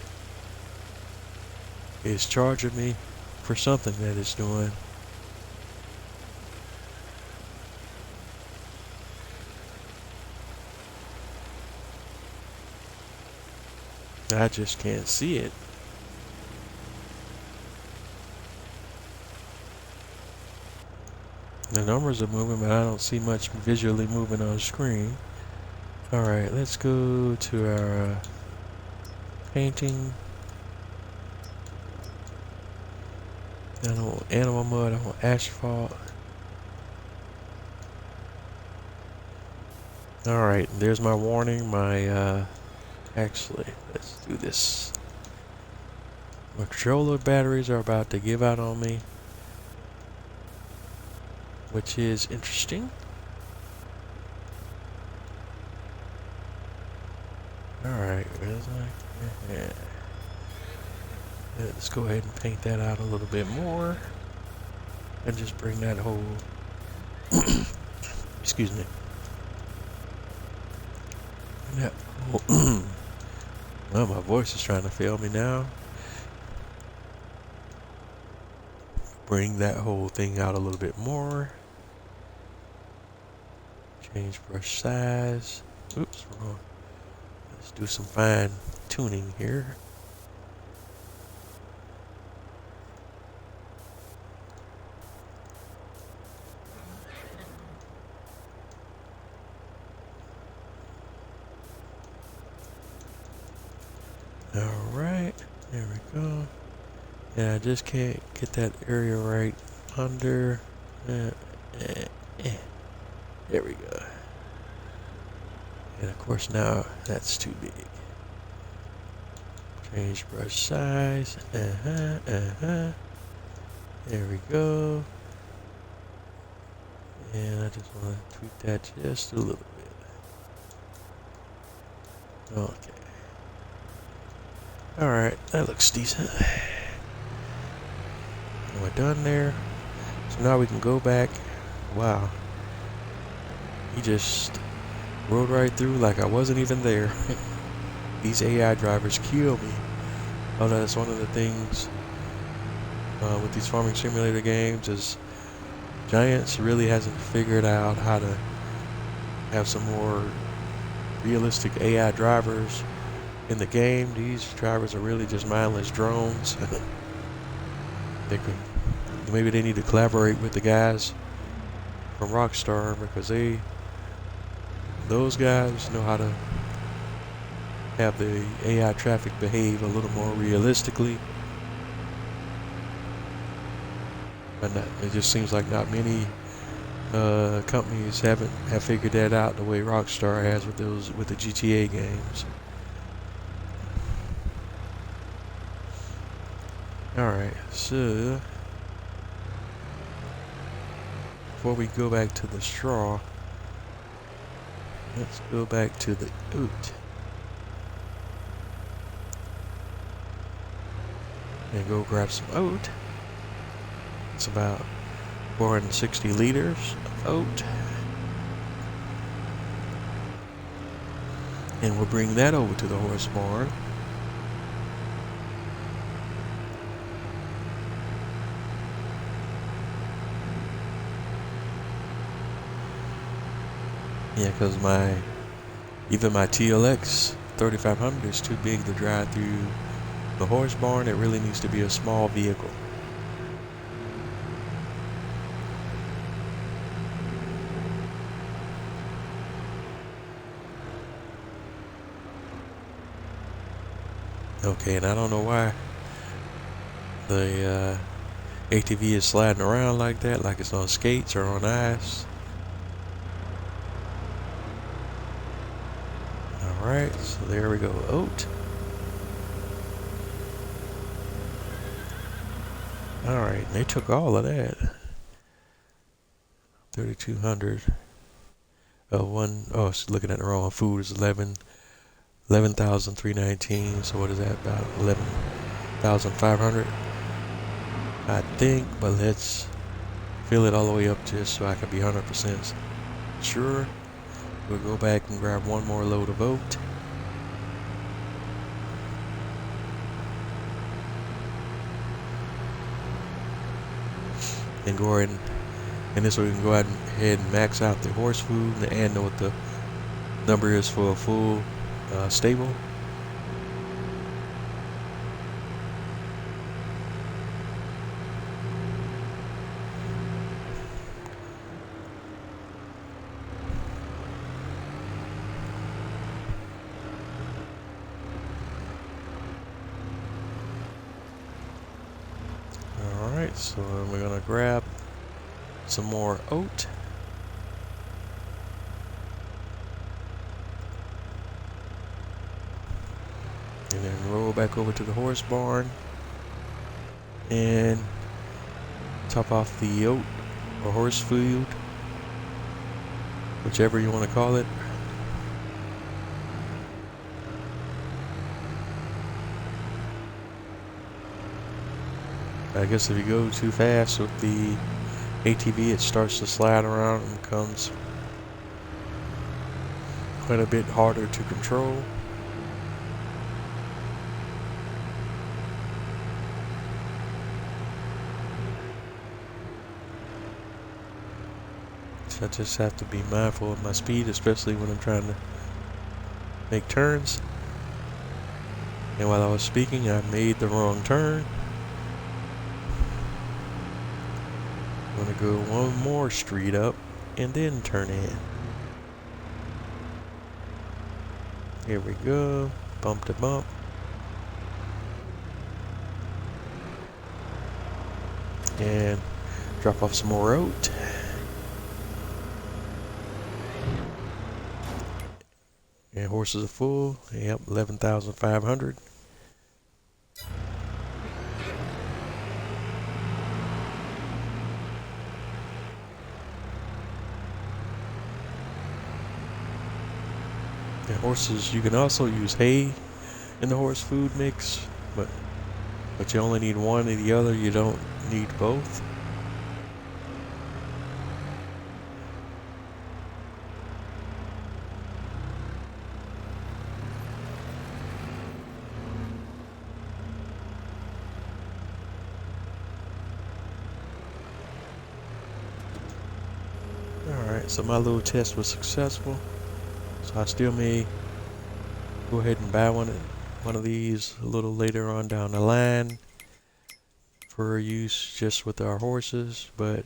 it's charging me for something that it's doing. I just can't see it. The numbers are moving, but I don't see much visually moving on the screen. Alright, let's go to our painting. I don't want animal mud, I want asphalt. Alright, there's my warning. Actually, let's do this. My controller batteries are about to give out on me, which is interesting. Alright, let's go ahead and paint that out a little bit more. And just bring that whole excuse me. That whole well, my voice is trying to fail me now. Bring that whole thing out a little bit more. Change brush size. Oops, wrong. Let's do some fine tuning here. Alright, there we go. And I just can't get that area right under. There we go. And of course now that's too big. Change brush size. There we go. And I just want to tweak that just a little bit. Okay. Alright, that looks decent. And we're done there. So now we can go back. Wow. He just rode right through like I wasn't even there. These AI drivers kill me. Oh, that's one of the things with these farming simulator games is Giants really hasn't figured out how to have some more realistic AI drivers in the game. These drivers are really just mindless drones. Maybe they need to collaborate with the guys from Rockstar, because those guys know how to have the AI traffic behave a little more realistically. But it just seems like not many companies have figured that out the way Rockstar has with the GTA games. Alright, so before we go back to the straw, let's go back to the oat. and go grab some oat. It's about 460 liters of oat. And we'll bring that over to the horse barn. Yeah, because even my TLX 3500 is too big to drive through the horse barn. It really needs to be a small vehicle. Okay, and I don't know why the ATV is sliding around like that, like it's on skates or on ice. Alright, so there we go, oat. Alright, they took all of that. 3,200 of one. Oh, she's looking at the wrong food. Is 11,319. So what is that, about 11,500? I think, but let's fill it all the way up just so I can be 100% sure. We'll go back and grab one more load of oat. And go ahead and this way we can go ahead and max out the horse food and know what the number is for a full stable. Alright, so we're gonna grab some more oat. And then roll back over to the horse barn and top off the oat or horse food, whichever you want to call it. I guess if you go too fast with the ATV, it starts to slide around and becomes quite a bit harder to control. So I just have to be mindful of my speed, especially when I'm trying to make turns. And while I was speaking, I made the wrong turn. I'm gonna go one more street up and then turn in. Here we go, bump to bump. And drop off some more oat. And horses are full. Yep, 11,500. And horses, you can also use hay in the horse food mix, but you only need one or the other. You don't need both. Alright, so my little test was successful. So I still may go ahead and buy one of these a little later on down the line for use just with our horses. But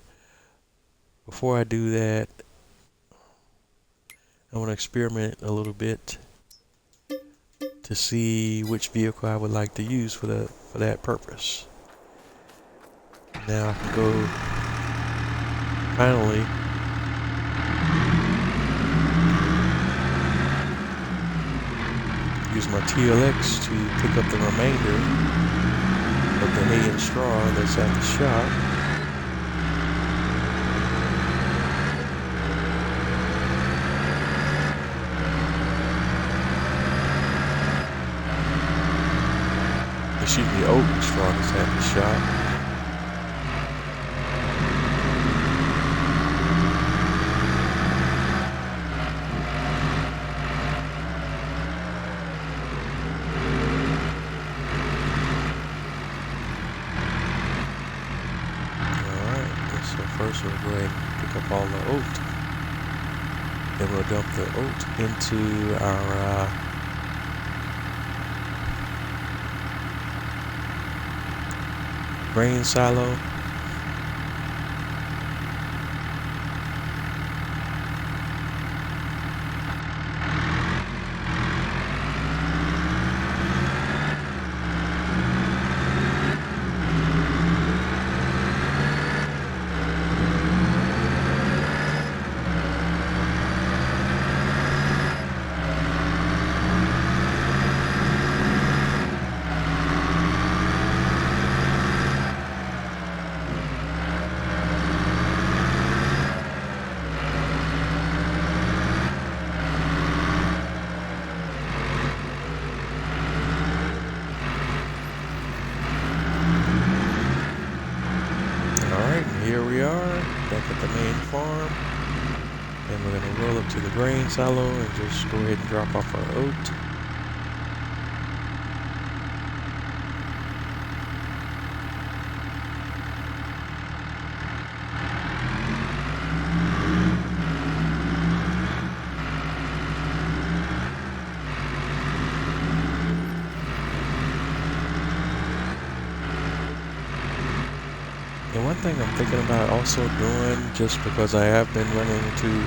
before I do that, I want to experiment a little bit to see which vehicle I would like to use for that purpose. Now I can go finally use my TLX to pick up the remainder of the hay and straw that's at the shop. The the oak straw that's at the shop. Alright, so first we'll go ahead and pick up all the oat. Then we'll dump the oat into our grain silo. Here we are, back at the main farm, and we're going to roll up to the grain silo and just go ahead and drop off our oat. And one thing I'm thinking about also doing, just because I have been running into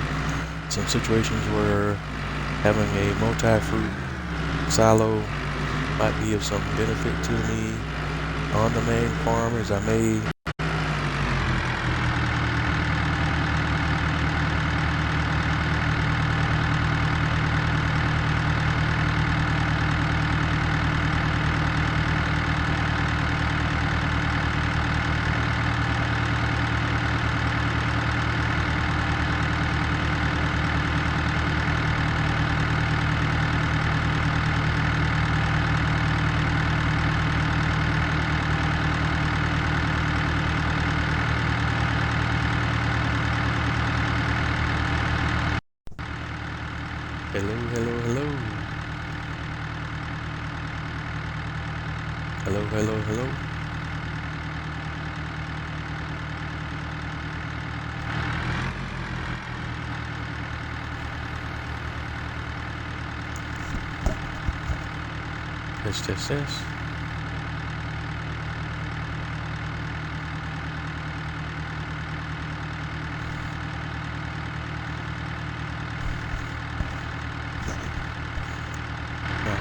some situations where having a multi-fruit silo might be of some benefit to me on the main farm, is I may Hello. Test.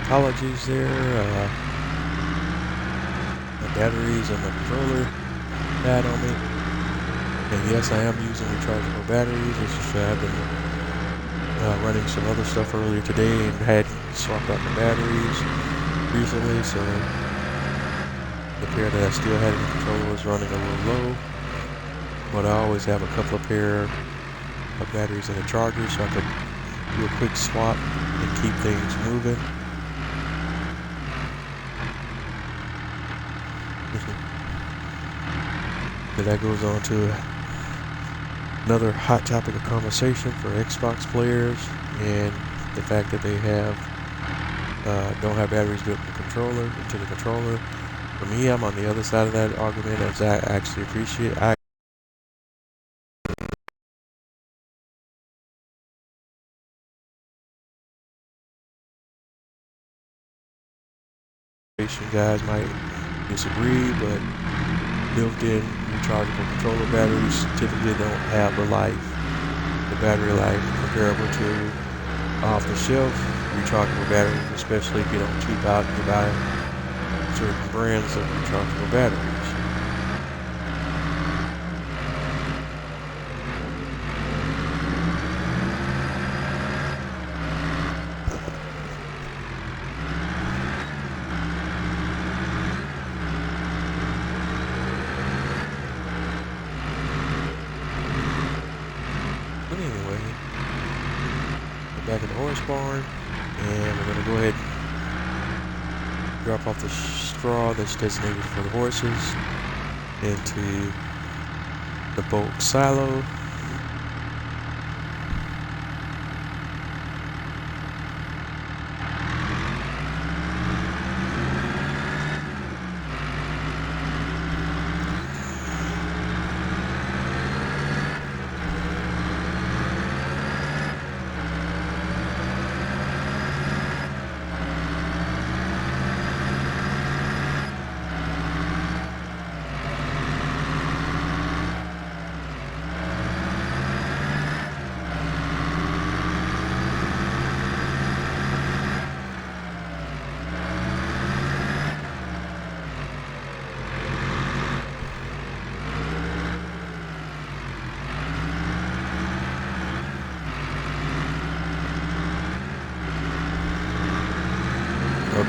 Apologies there, the batteries and the controller died on me, and yes, I am using rechargeable batteries. It's just I've been running some other stuff earlier today and had swapped out the batteries recently, so the pair that I still had in the controller was running a little low, but I always have a couple of pair of batteries in the charger, so I could do a quick swap and keep things moving. But that goes on to another hot topic of conversation for Xbox players, and the fact that they don't have batteries built into the controller. For me, I'm on the other side of that argument, as I actually appreciate. Guys might disagree, but built-in rechargeable controller batteries typically don't have the battery life comparable to off-the-shelf rechargeable batteries, especially if you don't cheap out and you buy certain brands of rechargeable batteries. But anyway, we're back in the horse barn, and we're going to go ahead and drop off the straw that's designated for the horses into the bulk silo.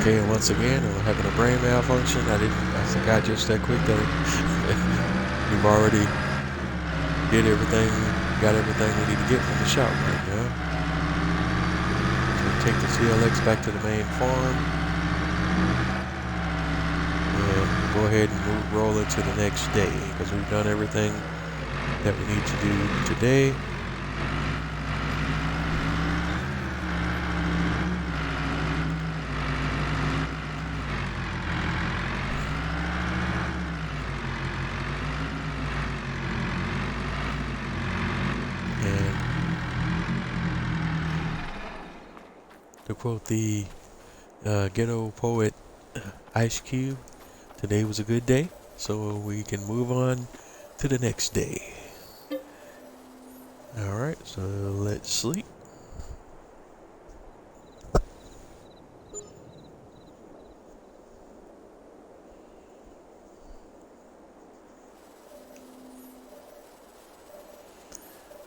Okay, and once again, I'm having a brain malfunction. I forgot just that quick that we've already got everything we need to get from the shop right now. So we take the CLX back to the main farm and go ahead and roll into the next day because we've done everything that we need to do today. To quote the ghetto poet Ice Cube, today was a good day, so we can move on to the next day. Alright, so let's sleep.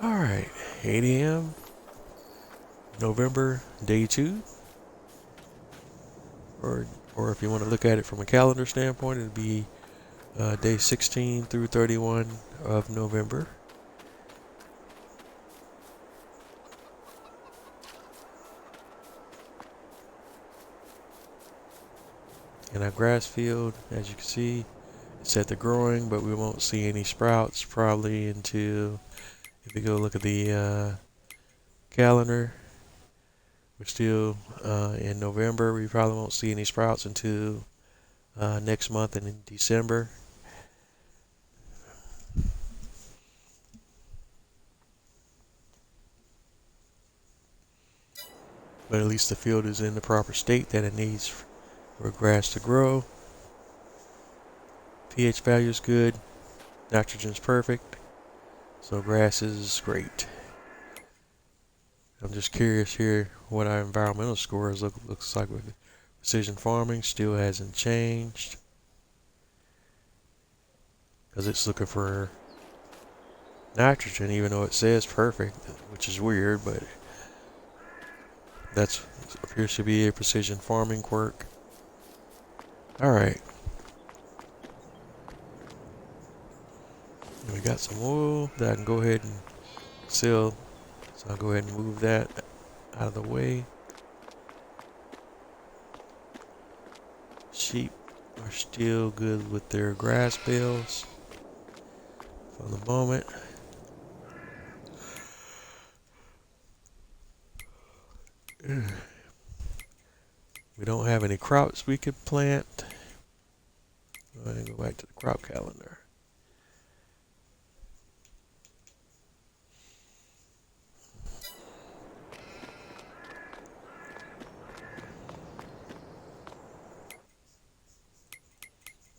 Alright, 8 a.m. November, day 2. Or if you want to look at it from a calendar standpoint, it'd be day 16 through 31 of November. And our grass field, as you can see, it's at the growing, but we won't see any sprouts probably until, if you go look at the calendar, we're still in November. We probably won't see any sprouts until next month and in December. But at least the field is in the proper state that it needs for grass to grow. pH value is good. Nitrogen's perfect. So grass is great. I'm just curious here what our environmental scores looks like with precision farming. Still hasn't changed because it's looking for nitrogen even though it says perfect, which is weird, but that appears to be a precision farming quirk. Alright. We got some wool that I can go ahead and sell. So I'll go ahead and move that out of the way. Sheep are still good with their grass bales for the moment. We don't have any crops we could plant. Go ahead and go back to the crop calendar.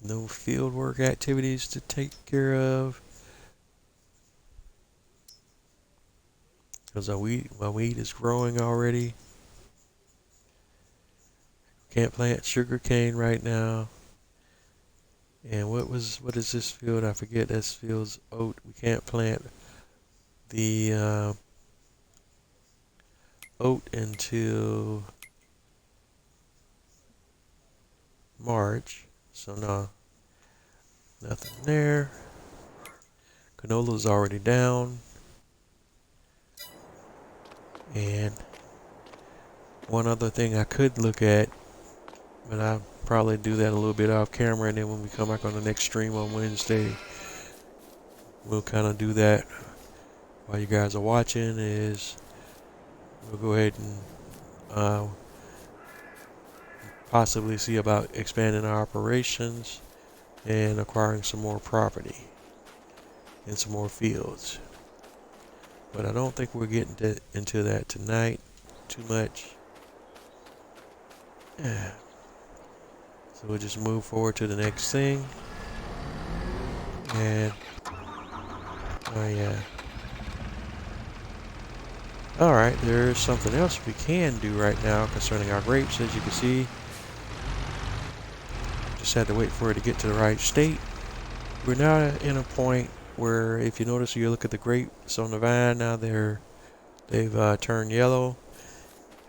No field work activities to take care of. Because my wheat is growing already. Can't plant sugar cane right now. And what is this field? I forget. This field's oat. We can't plant the oat until March. So no, nothing there. Canola's already down. And one other thing I could look at But I'll probably do that a little bit off camera, and then when we come back on the next stream on Wednesday, we'll kind of do that while you guys are watching. Is we'll go ahead and possibly see about expanding our operations and acquiring some more property and some more fields. But I don't think we're getting into that tonight too much. Yeah. So we'll just move forward to the next thing. And oh yeah. Alright, there's something else we can do right now concerning our grapes. As you can see, just had to wait for it to get to the right state. We're now in a point where, if you notice, you look at the grapes on the vine, now they've turned yellow.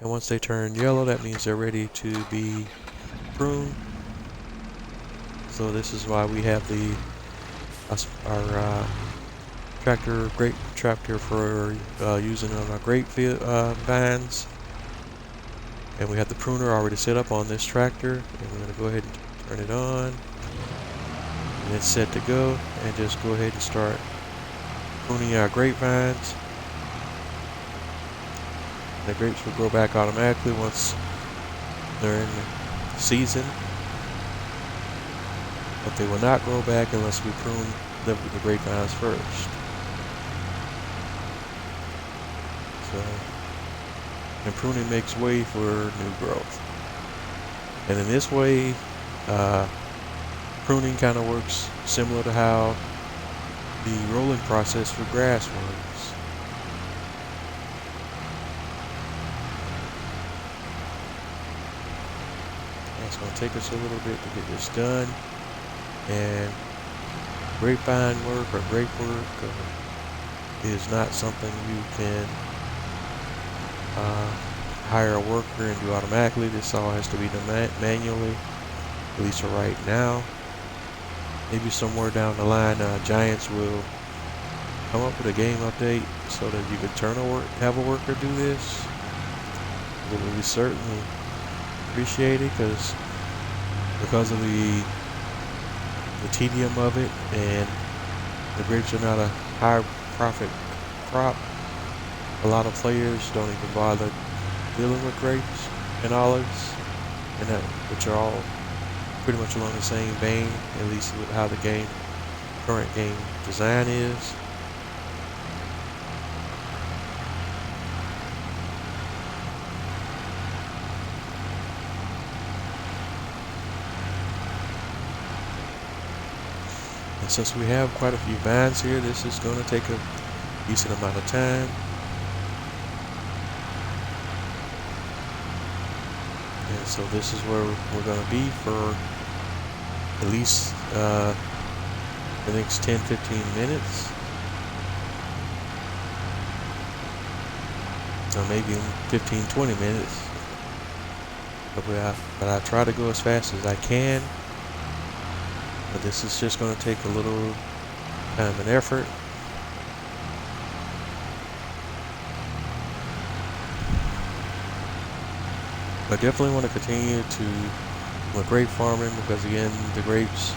And once they turn yellow, that means they're ready to be pruned. So this is why we have our grape tractor for using on our grape vines. And we have the pruner already set up on this tractor. And we're going to go ahead and turn it on. And it's set to go. And just go ahead and start pruning our grapevines. The grapes will grow back automatically once they're in season. But they will not grow back unless we prune the grapevines first. So, and pruning makes way for new growth. And in this way, pruning kind of works similar to how the rolling process for grass works. It's going to take us a little bit to get this done. And grapevine work or grape work is not something you can hire a worker and do automatically. This all has to be done manually, at least for right now. Maybe somewhere down the line, Giants will come up with a game update so that you can have a worker do this. It would be certainly appreciated because of the tedium of it, and the grapes are not a high profit crop. A lot of players don't even bother dealing with grapes and olives, and which are all pretty much along the same vein, at least with how the current game design is. And since we have quite a few vines here, this is going to take a decent amount of time. And so this is where we're going to be for at least the next 10-15 minutes. Or maybe 15-20 minutes. But I try to go as fast as I can. But this is just going to take a little time and effort. I definitely want to continue with grape farming, because again, the grapes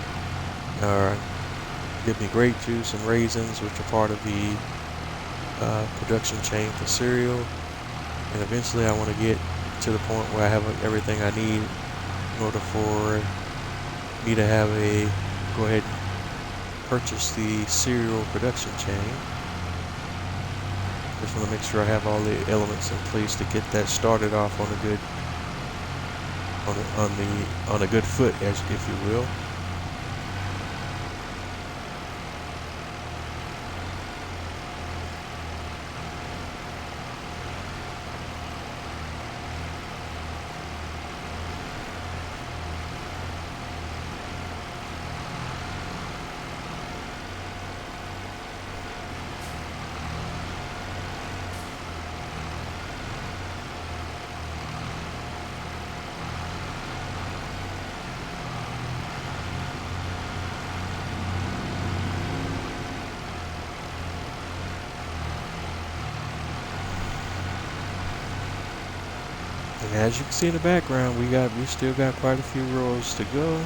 give me grape juice and raisins, which are part of the production chain for cereal. And eventually I want to get to the point where I have everything I need in order for me to go ahead and purchase the cereal production chain. Just want to make sure I have all the elements in place to get that started off on a good foot, if you will. And as you can see in the background, we still got quite a few rows to go.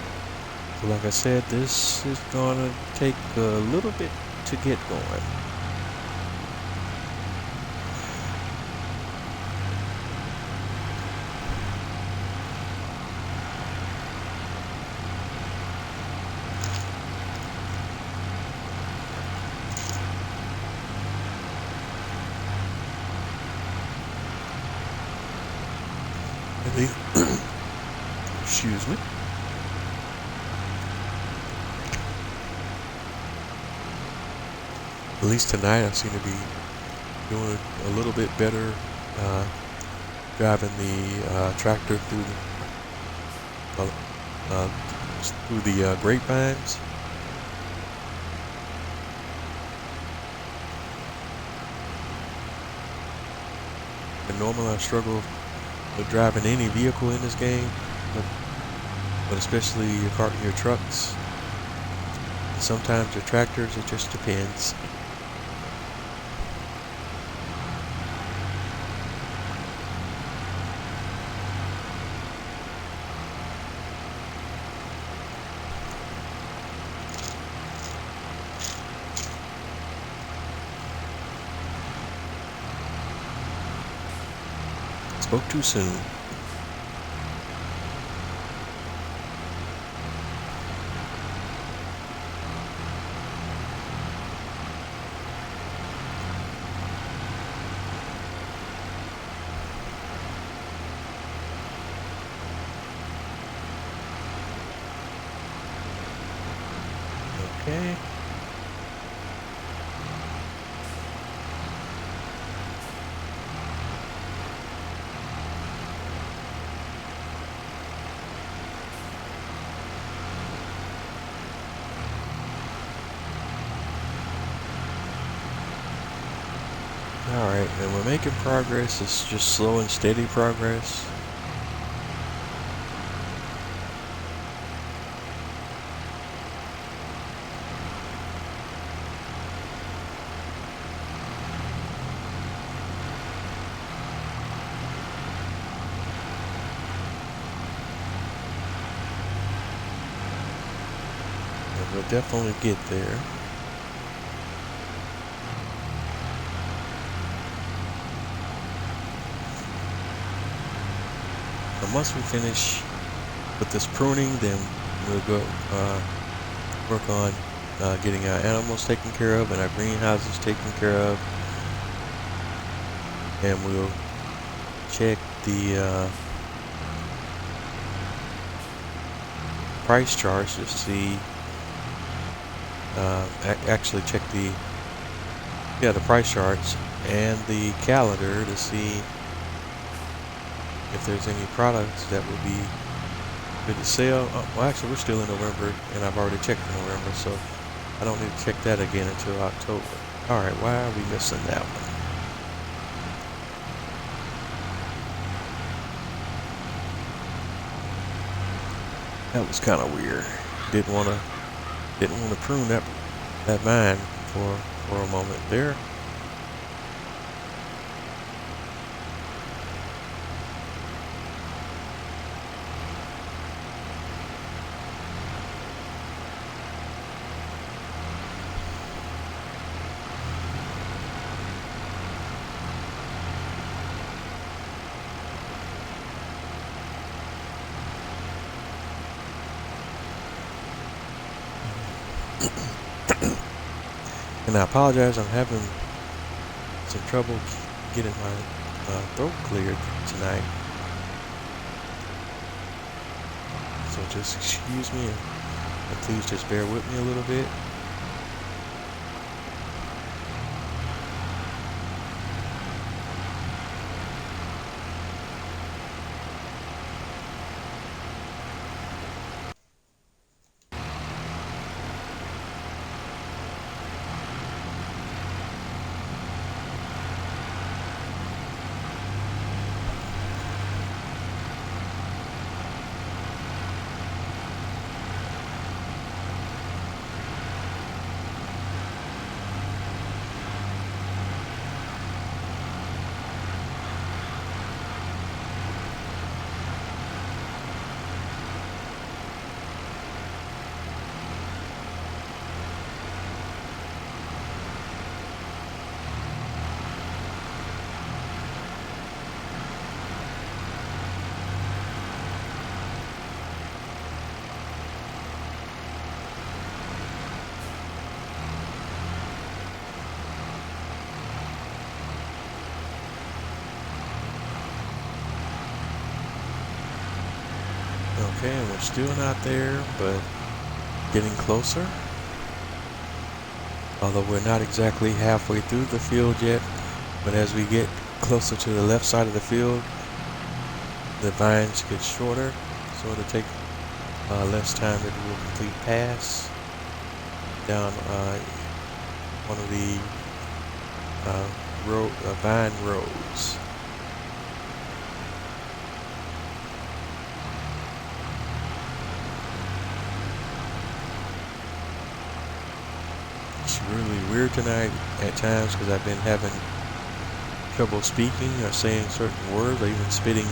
So like I said, this is gonna take a little bit to get going. Excuse me. At least tonight I seem to be doing a little bit better driving the tractor through the grapevines. And normally I struggle with driving any vehicle in this game, but especially your trucks. And sometimes your tractors, it just depends. Spoke too soon. Okay. Alright, and we're making progress. It's just slow and steady progress. And we'll definitely get there. And once we finish with this pruning, then we'll go work on getting our animals taken care of and our greenhouses taken care of. And we'll check the price charts to see, actually check the price charts and the calendar to see if there's any products that would be good to sell. Well, actually, we're still in November, and I've already checked November, so I don't need to check that again until October. All right, why are we missing that one? That was kind of weird. Didn't want to prune that vine for a moment there. And I apologize, I'm having some trouble getting my throat cleared tonight. So just excuse me and please just bear with me a little bit. Okay, and we're still not there, but getting closer. Although we're not exactly halfway through the field yet, but as we get closer to the left side of the field, the vines get shorter, so it'll take less time to do a complete pass down one of the vine rows. It's really weird tonight at times because I've been having trouble speaking or saying certain words or even spitting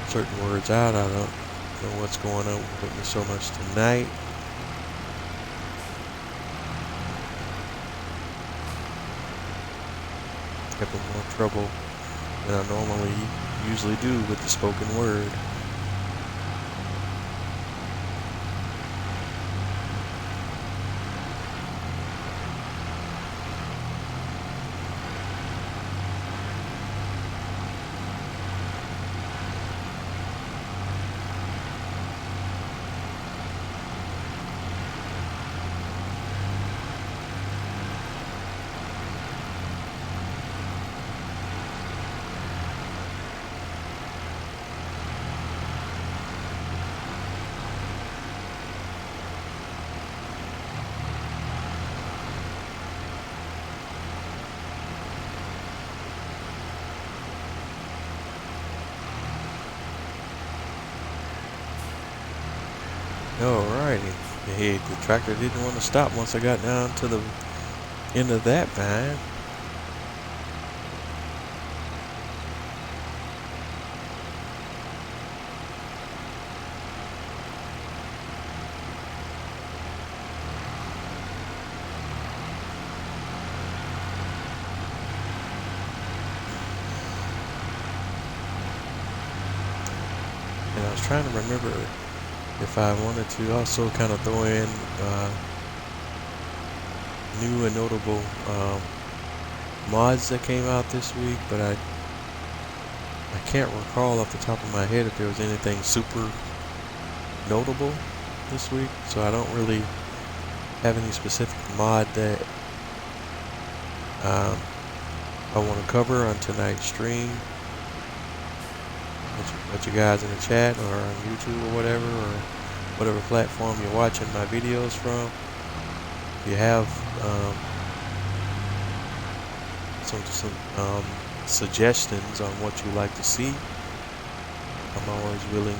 certain words out. I don't know what's going on with me so much tonight. Having more trouble than I normally usually do with the spoken word. Alrighty. Hey, the tractor didn't want to stop once I got down to the end of that vine. And I was trying to remember if I wanted to also kind of throw in new and notable mods that came out this week, but I can't recall off the top of my head if there was anything super notable this week, so I don't really have any specific mod that I want to cover on tonight's stream. Let you guys in the chat or on YouTube or whatever platform you're watching my videos from. If you have some suggestions on what you like to see, I'm always willing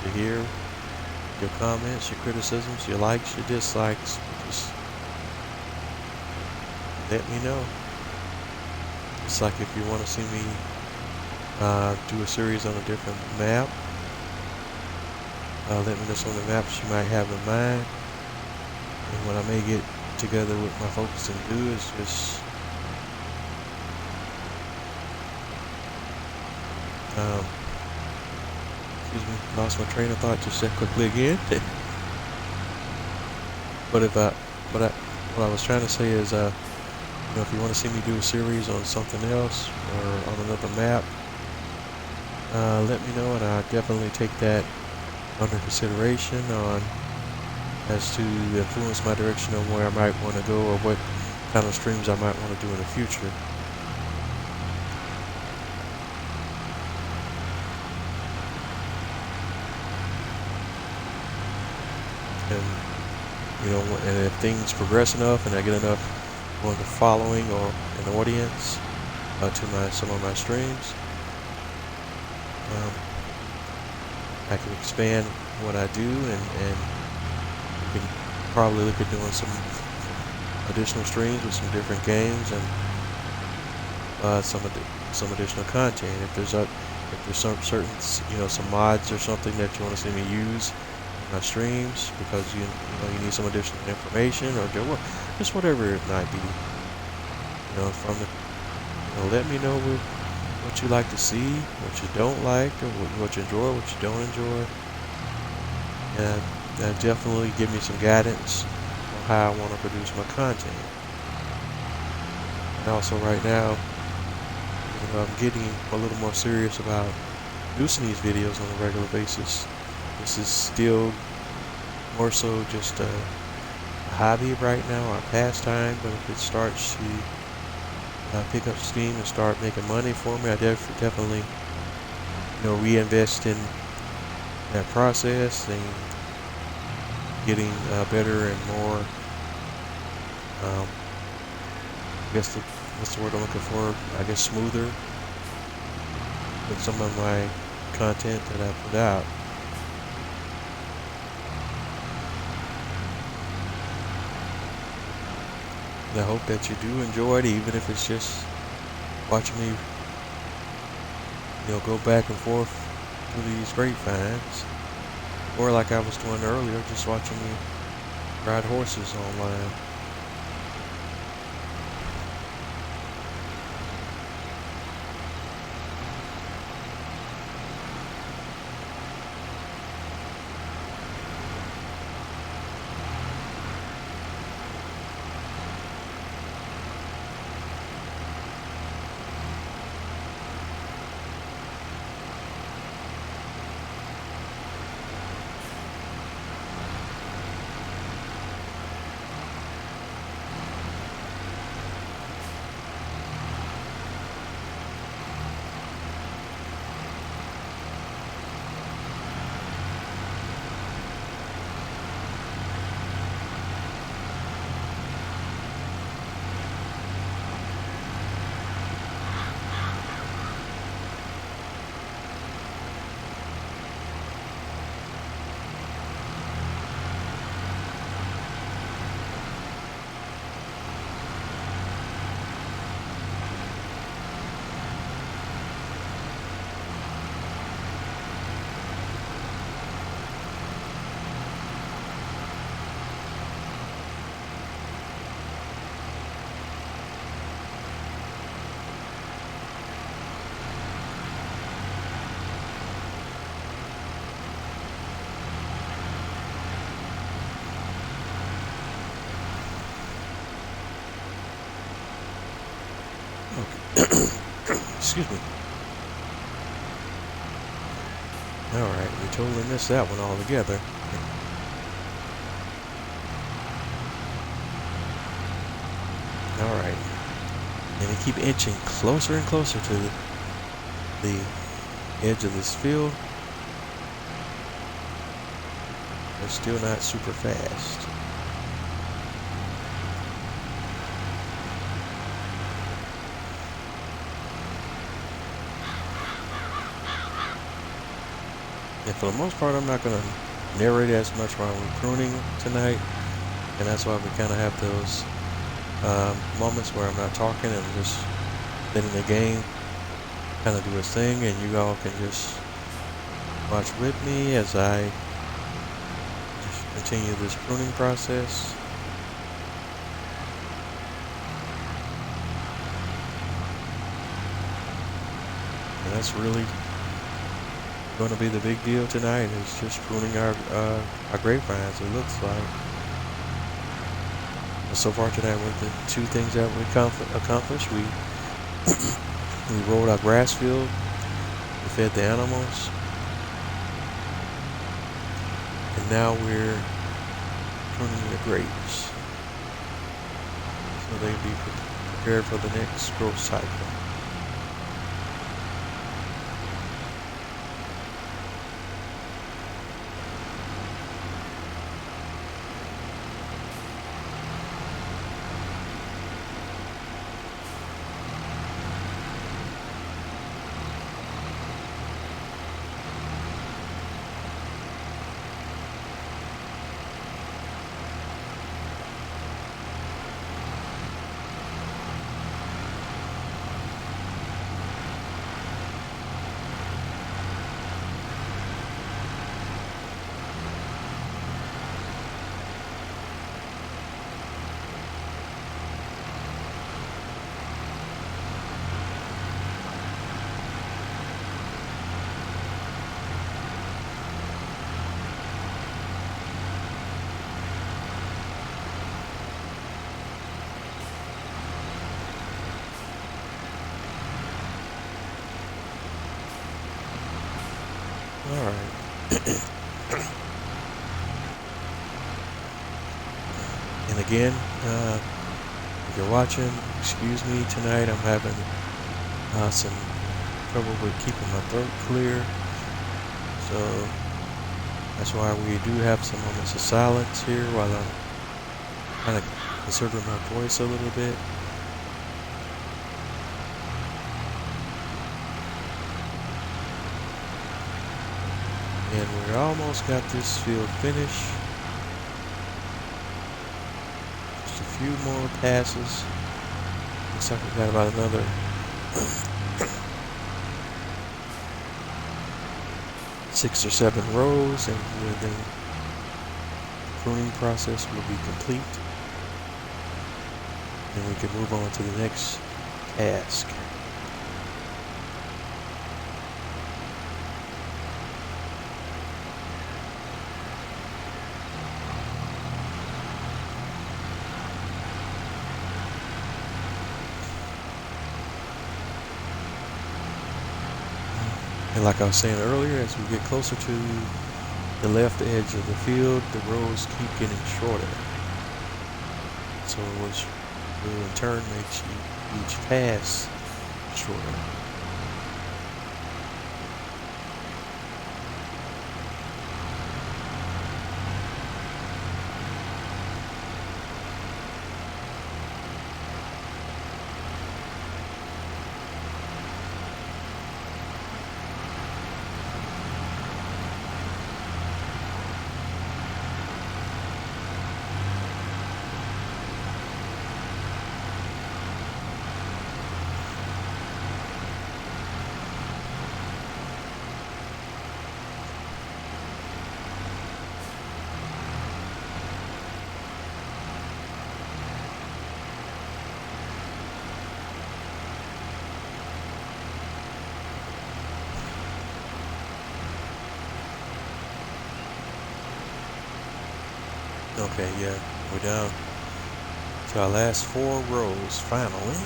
to hear your comments, your criticisms, your likes, your dislikes. Just let me know. It's like if you want to see me do a series on a different map, let me know some of the maps you might have in mind. And what I may get together with my folks and do is just excuse me, lost my train of thought just that quickly again. But what I was trying to say is, you know, if you want to see me do a series on something else or on another map, let me know, and I'll definitely take that under consideration as to influence my direction on where I might want to go or what kind of streams I might want to do in the future. And you know, and if things progress enough and I get enough of a following or an audience to some of my streams, I can expand what I do, and we can probably look at doing some additional streams with some different games and some additional content. If there's some certain, you know, some mods or something that you want to see me use in my streams because you know you need some additional information or just whatever it might be, you know, let me know what you like to see, what you don't like, or what you enjoy, what you don't enjoy, and definitely give me some guidance on how I want to produce my content. And also right now, you know, I'm getting a little more serious about producing these videos on a regular basis This is still more so just a hobby right now, a pastime, but if it starts to pick up steam and start making money for me, I definitely, reinvest in that process and getting better and more, I guess what's the word I'm looking for? I guess smoother with some of my content that I put out. And I hope that you do enjoy it, even if it's just watching me, go back and forth through these grapevines, or like I was doing earlier, just watching me ride horses online. Excuse me. Alright, we totally missed that one altogether. Alright. And we keep inching closer and closer to the edge of this field. We're still not super fast. And for the most part, I'm not going to narrate as much while we're pruning tonight. And that's why we kind of have those moments where I'm not talking and I'm just letting the game kind of do its thing. And you all can just watch with me as I just continue this pruning process. And that's really going to be the big deal tonight, is just pruning our grapevines, it looks like. And so far tonight, with the two things that we accomplished, we we rolled our grass field, we fed the animals, and now we're pruning the grapes so they be prepared for the next growth cycle. Alright. And again, if you're watching, excuse me tonight. I'm having some trouble with keeping my throat clear. So that's why we do have some moments of silence here while I'm kind of conserving my voice a little bit. And we almost got this field finished. Just a few more passes. Looks like we got about another 6 or 7 rows, and then the pruning process will be complete. And we can move on to the next task. And like I was saying earlier, as we get closer to the left edge of the field, the rows keep getting shorter. So which will in turn make each pass shorter. Okay, yeah, we're down to our last 4 rows finally.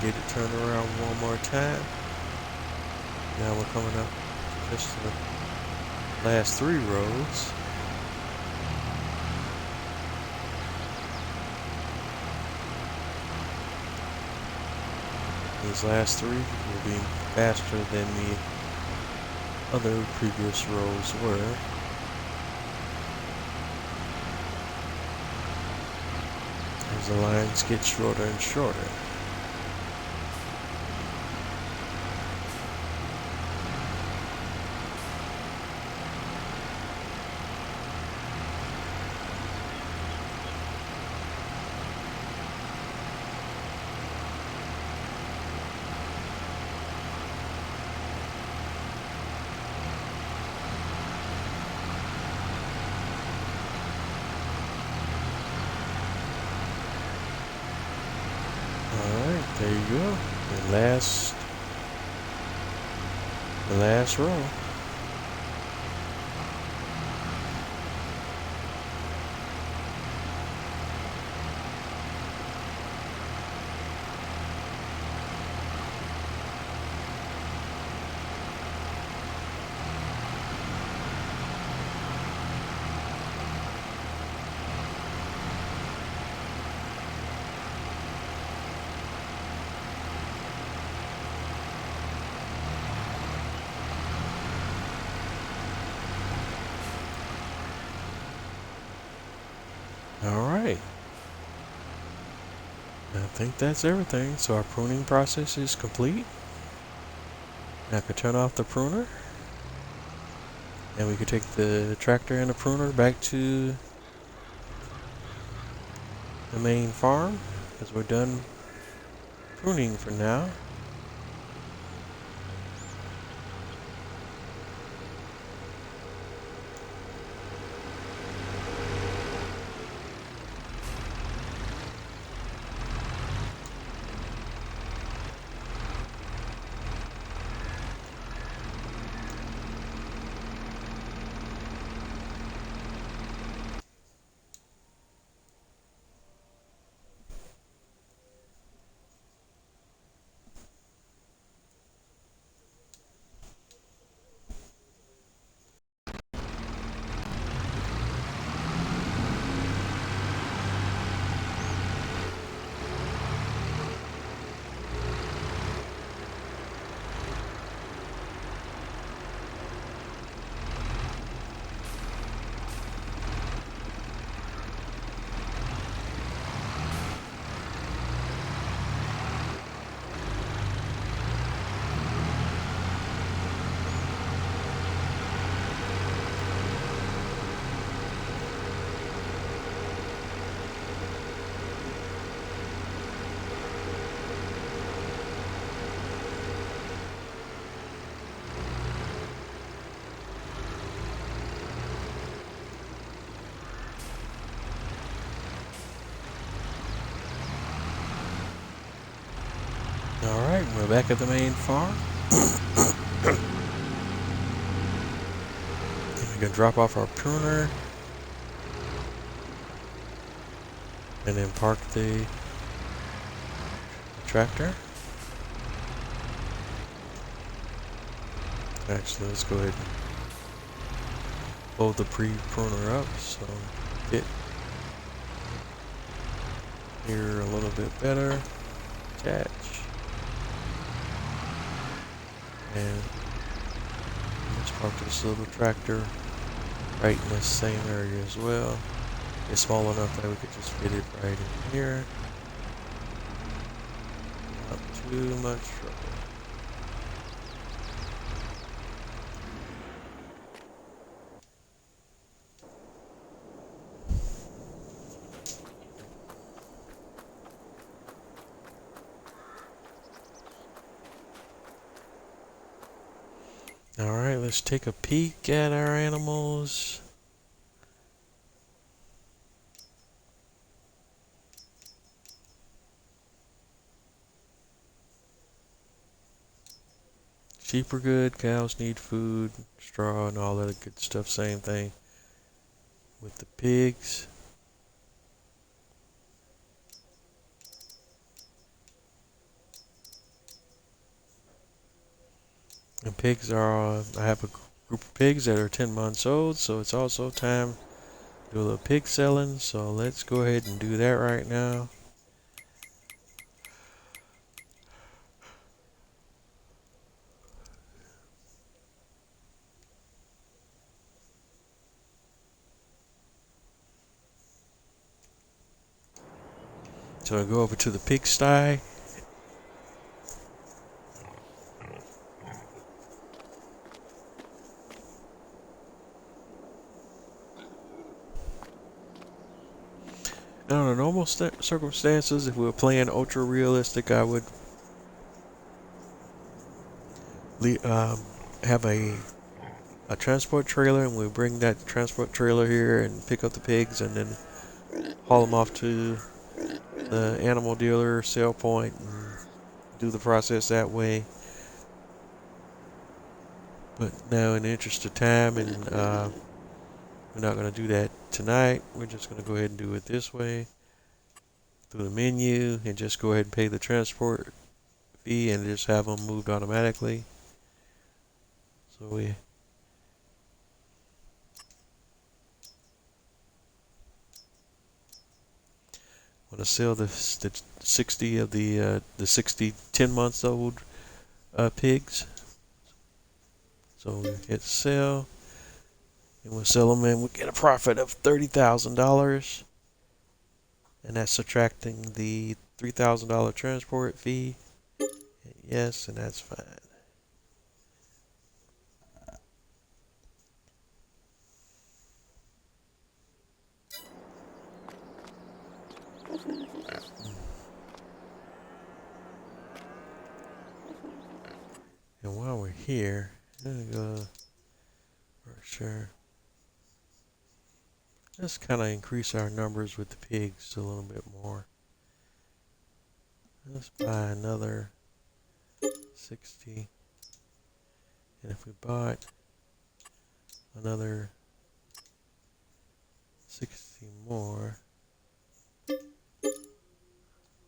Get it turned around one more time. Now we're coming up just to the last 3 rows. These last 3 will be faster than the other previous rows were. As the lines get shorter and shorter. There you go. The last row. Alright, I think that's everything. So our pruning process is complete. I can turn off the pruner. And we could take the tractor and the pruner back to the main farm because we're done pruning for now. Alright, we're back at the main farm. We're going to drop off our pruner and then park the tractor. Actually, let's go ahead and fold the pre-pruner up so fit here a little bit better. Attach. And let's park this little tractor right in the same area as well. It's small enough that we could just fit it right in here. Not too much trouble. Alright, let's take a peek at our animals. Sheep are good, cows need food, straw and all that good stuff, same thing with the pigs. And pigs are, I have a group of pigs that are 10 months old, so it's also time to do a little pig selling. So let's go ahead and do that right now. So I go over to the pigsty. Now, under normal circumstances, if we were playing ultra realistic, I would have a transport trailer, and we bring that transport trailer here and pick up the pigs, and then haul them off to the animal dealer sale point and do the process that way. But now, in the interest of time, and we're not going to do that tonight. We're just going to go ahead and do it this way through the menu and just go ahead and pay the transport fee and just have them moved automatically. So we want to sell the 60 of the 60 10 months old pigs. So we hit sell. And we'll sell them and we get a profit of $30,000. And that's subtracting the $3,000 transport fee. Yes, and that's fine. And while we're here, I'm gonna go for sure. Let's kind of increase our numbers with the pigs a little bit more. Let's buy another 60. And if we bought another 60 more,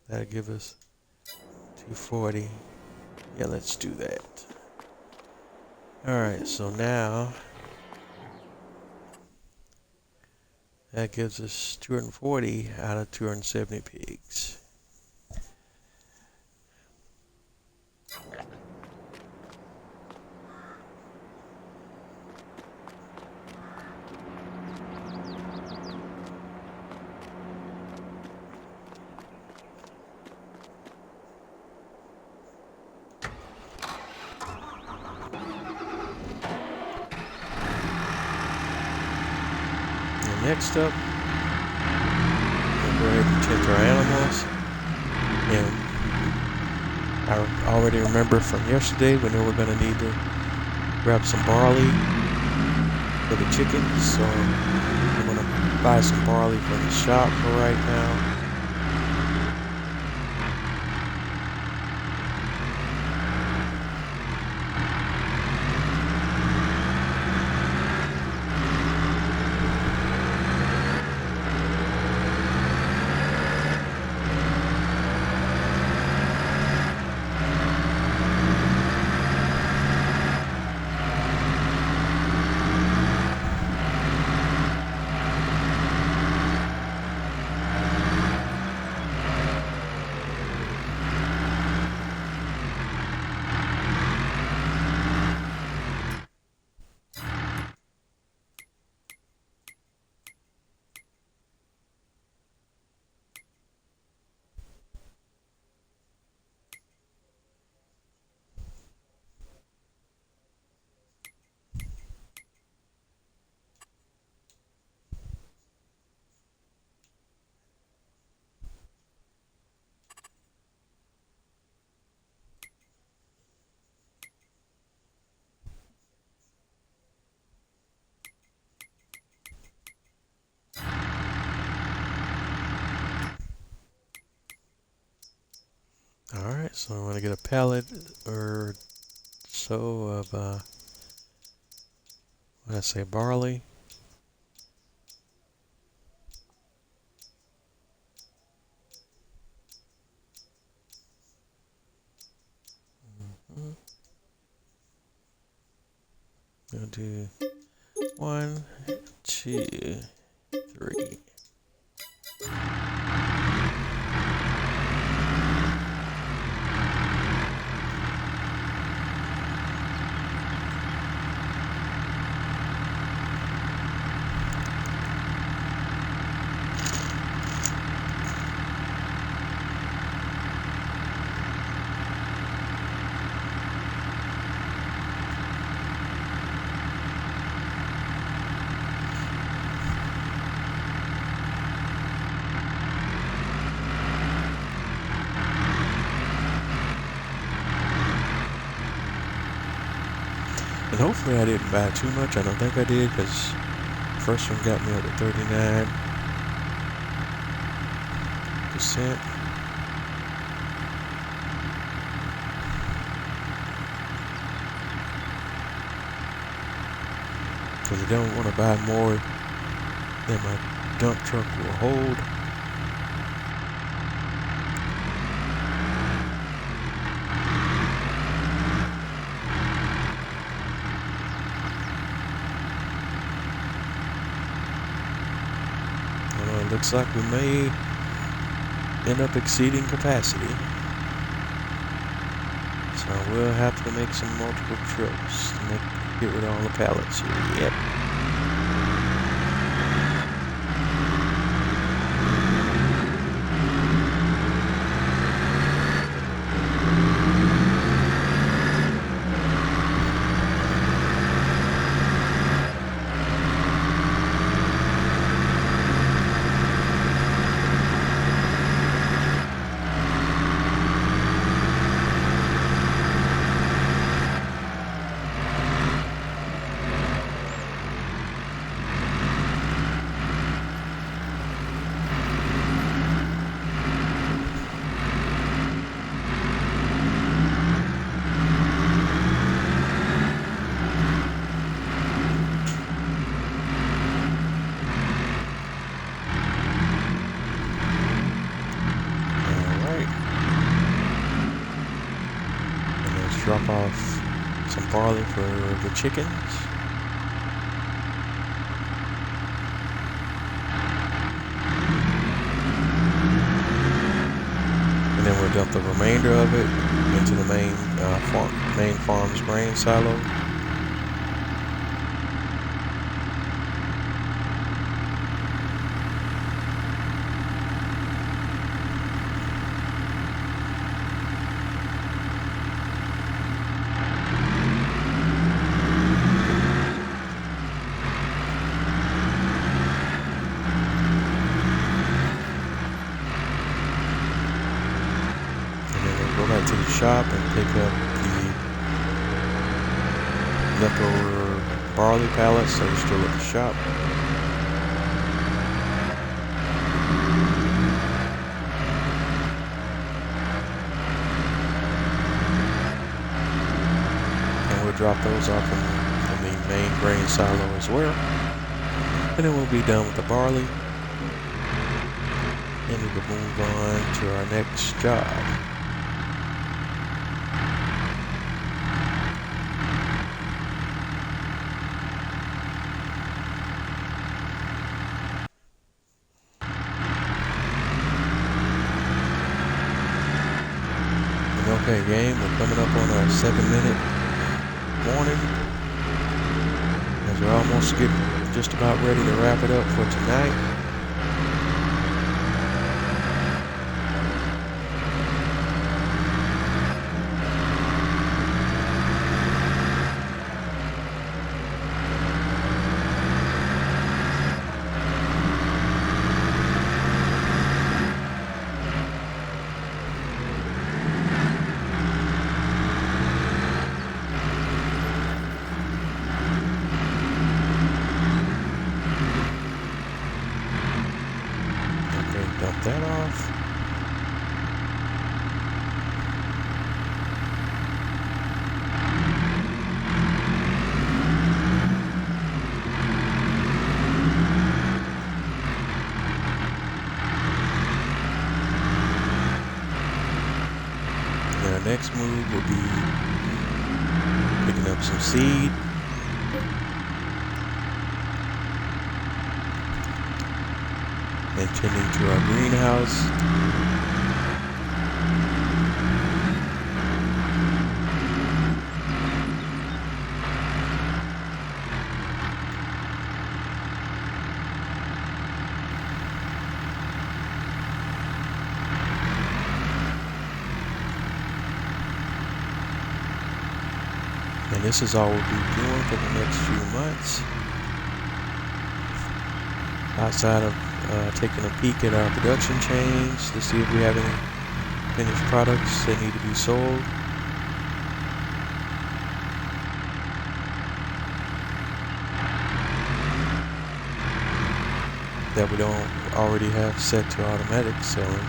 that'll give us 240. Yeah, let's do that. Alright, so now that gives us 240 out of 270 pigs. Next up, we'll go ahead and tend our animals. And I already remember from yesterday we know we're going to need to grab some barley for the chickens. So I'm going to buy some barley from the shop for right now. Alright, so I'm going to get a pallet or so of, what did I say, barley. Gonna do 1, 2, 3. And hopefully I didn't buy too much. I don't think I did, because the first one got me up to 39%. Because I don't want to buy more than my dump truck will hold. It looks like we may end up exceeding capacity. So we'll have to make some multiple trips to get rid of all the pallets here. Yep. drop off some barley for the chickens. And then we'll dump the remainder of it into the main farm's grain silo. Go back to the shop and pick up the leftover barley pallets that are still at the shop. And we'll drop those off in the main grain silo as well. And then we'll be done with the barley. And we can move on to our next job. Okay, gang, we're coming up on our 7-minute warning as we're almost getting just about ready to wrap it up for tonight. Dump that off. Our next move will be picking up some seed. And tending to our greenhouse. And this is all we'll be doing for the next few months. Outside of taking a peek at our production chains to see if we have any finished products that need to be sold. That we don't already have set to automatic selling.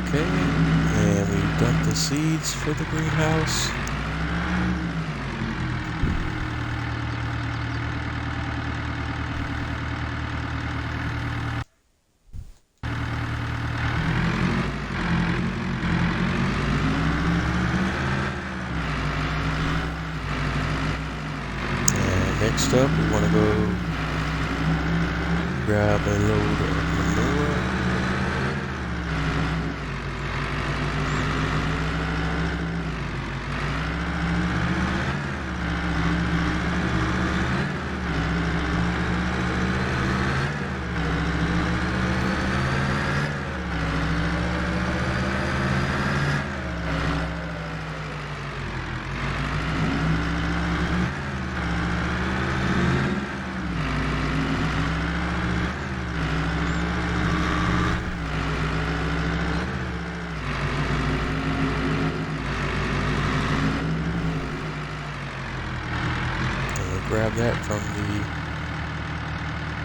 Okay, and we dumped the seeds for the greenhouse. And next up, we want to go grab a load of manure. that from the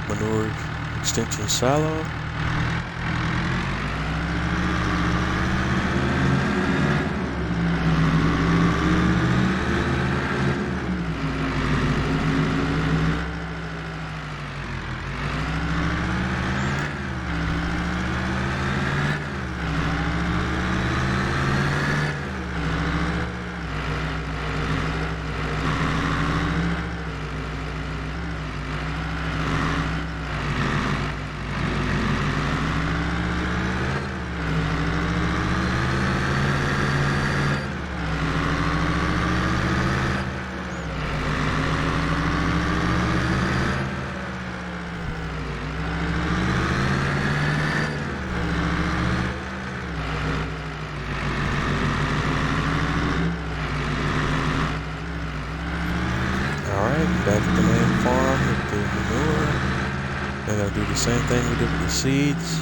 manure extension silo. Back at the main farm with the manure. Then I'll do the same thing we did with the seeds.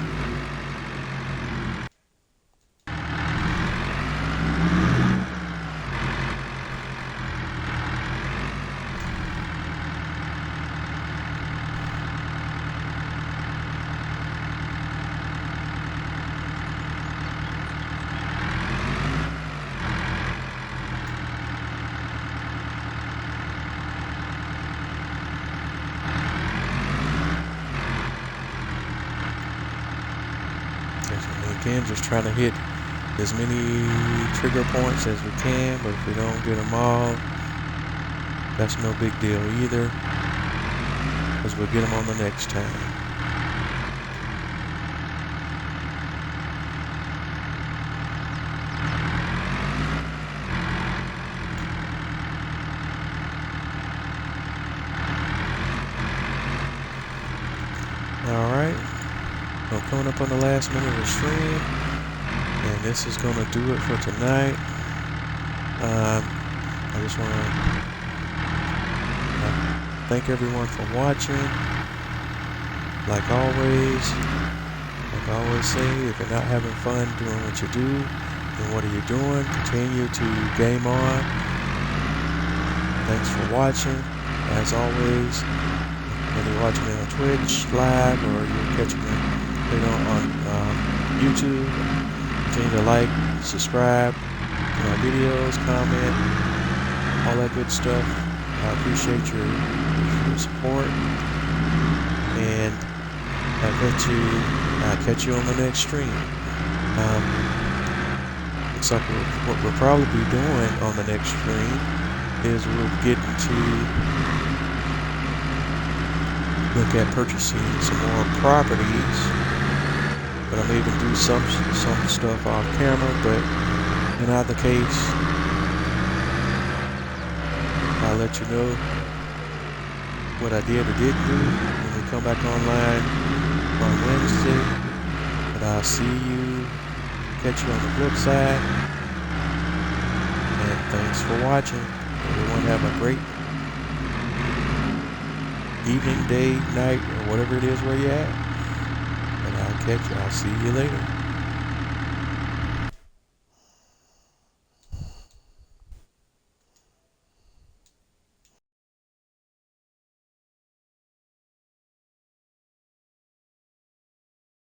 Again, just trying to hit as many trigger points as we can, but if we don't get them all, that's no big deal either, because we'll get them on the next time. Alright. I'm coming up on the last minute of the stream, and this is going to do it for tonight. I just want to thank everyone for watching. Like I always say, if you're not having fun doing what you do, then what are you doing? Continue to game on. Thanks for watching. As always, whether you're watching me on Twitch live or you're catching me on YouTube, continue to like, subscribe to my videos, comment, all that good stuff. I appreciate your support, and I'll catch you on the next stream. Looks like what we'll probably be doing on the next stream is we'll get to look at purchasing some more properties. But I may even do some stuff off camera, but in either case, I'll let you know what I did or didn't do when we come back online on Wednesday. But I'll catch you on the flip side. And thanks for watching. Everyone have a great evening, day, night, or whatever it is where you're at. I'll see you later.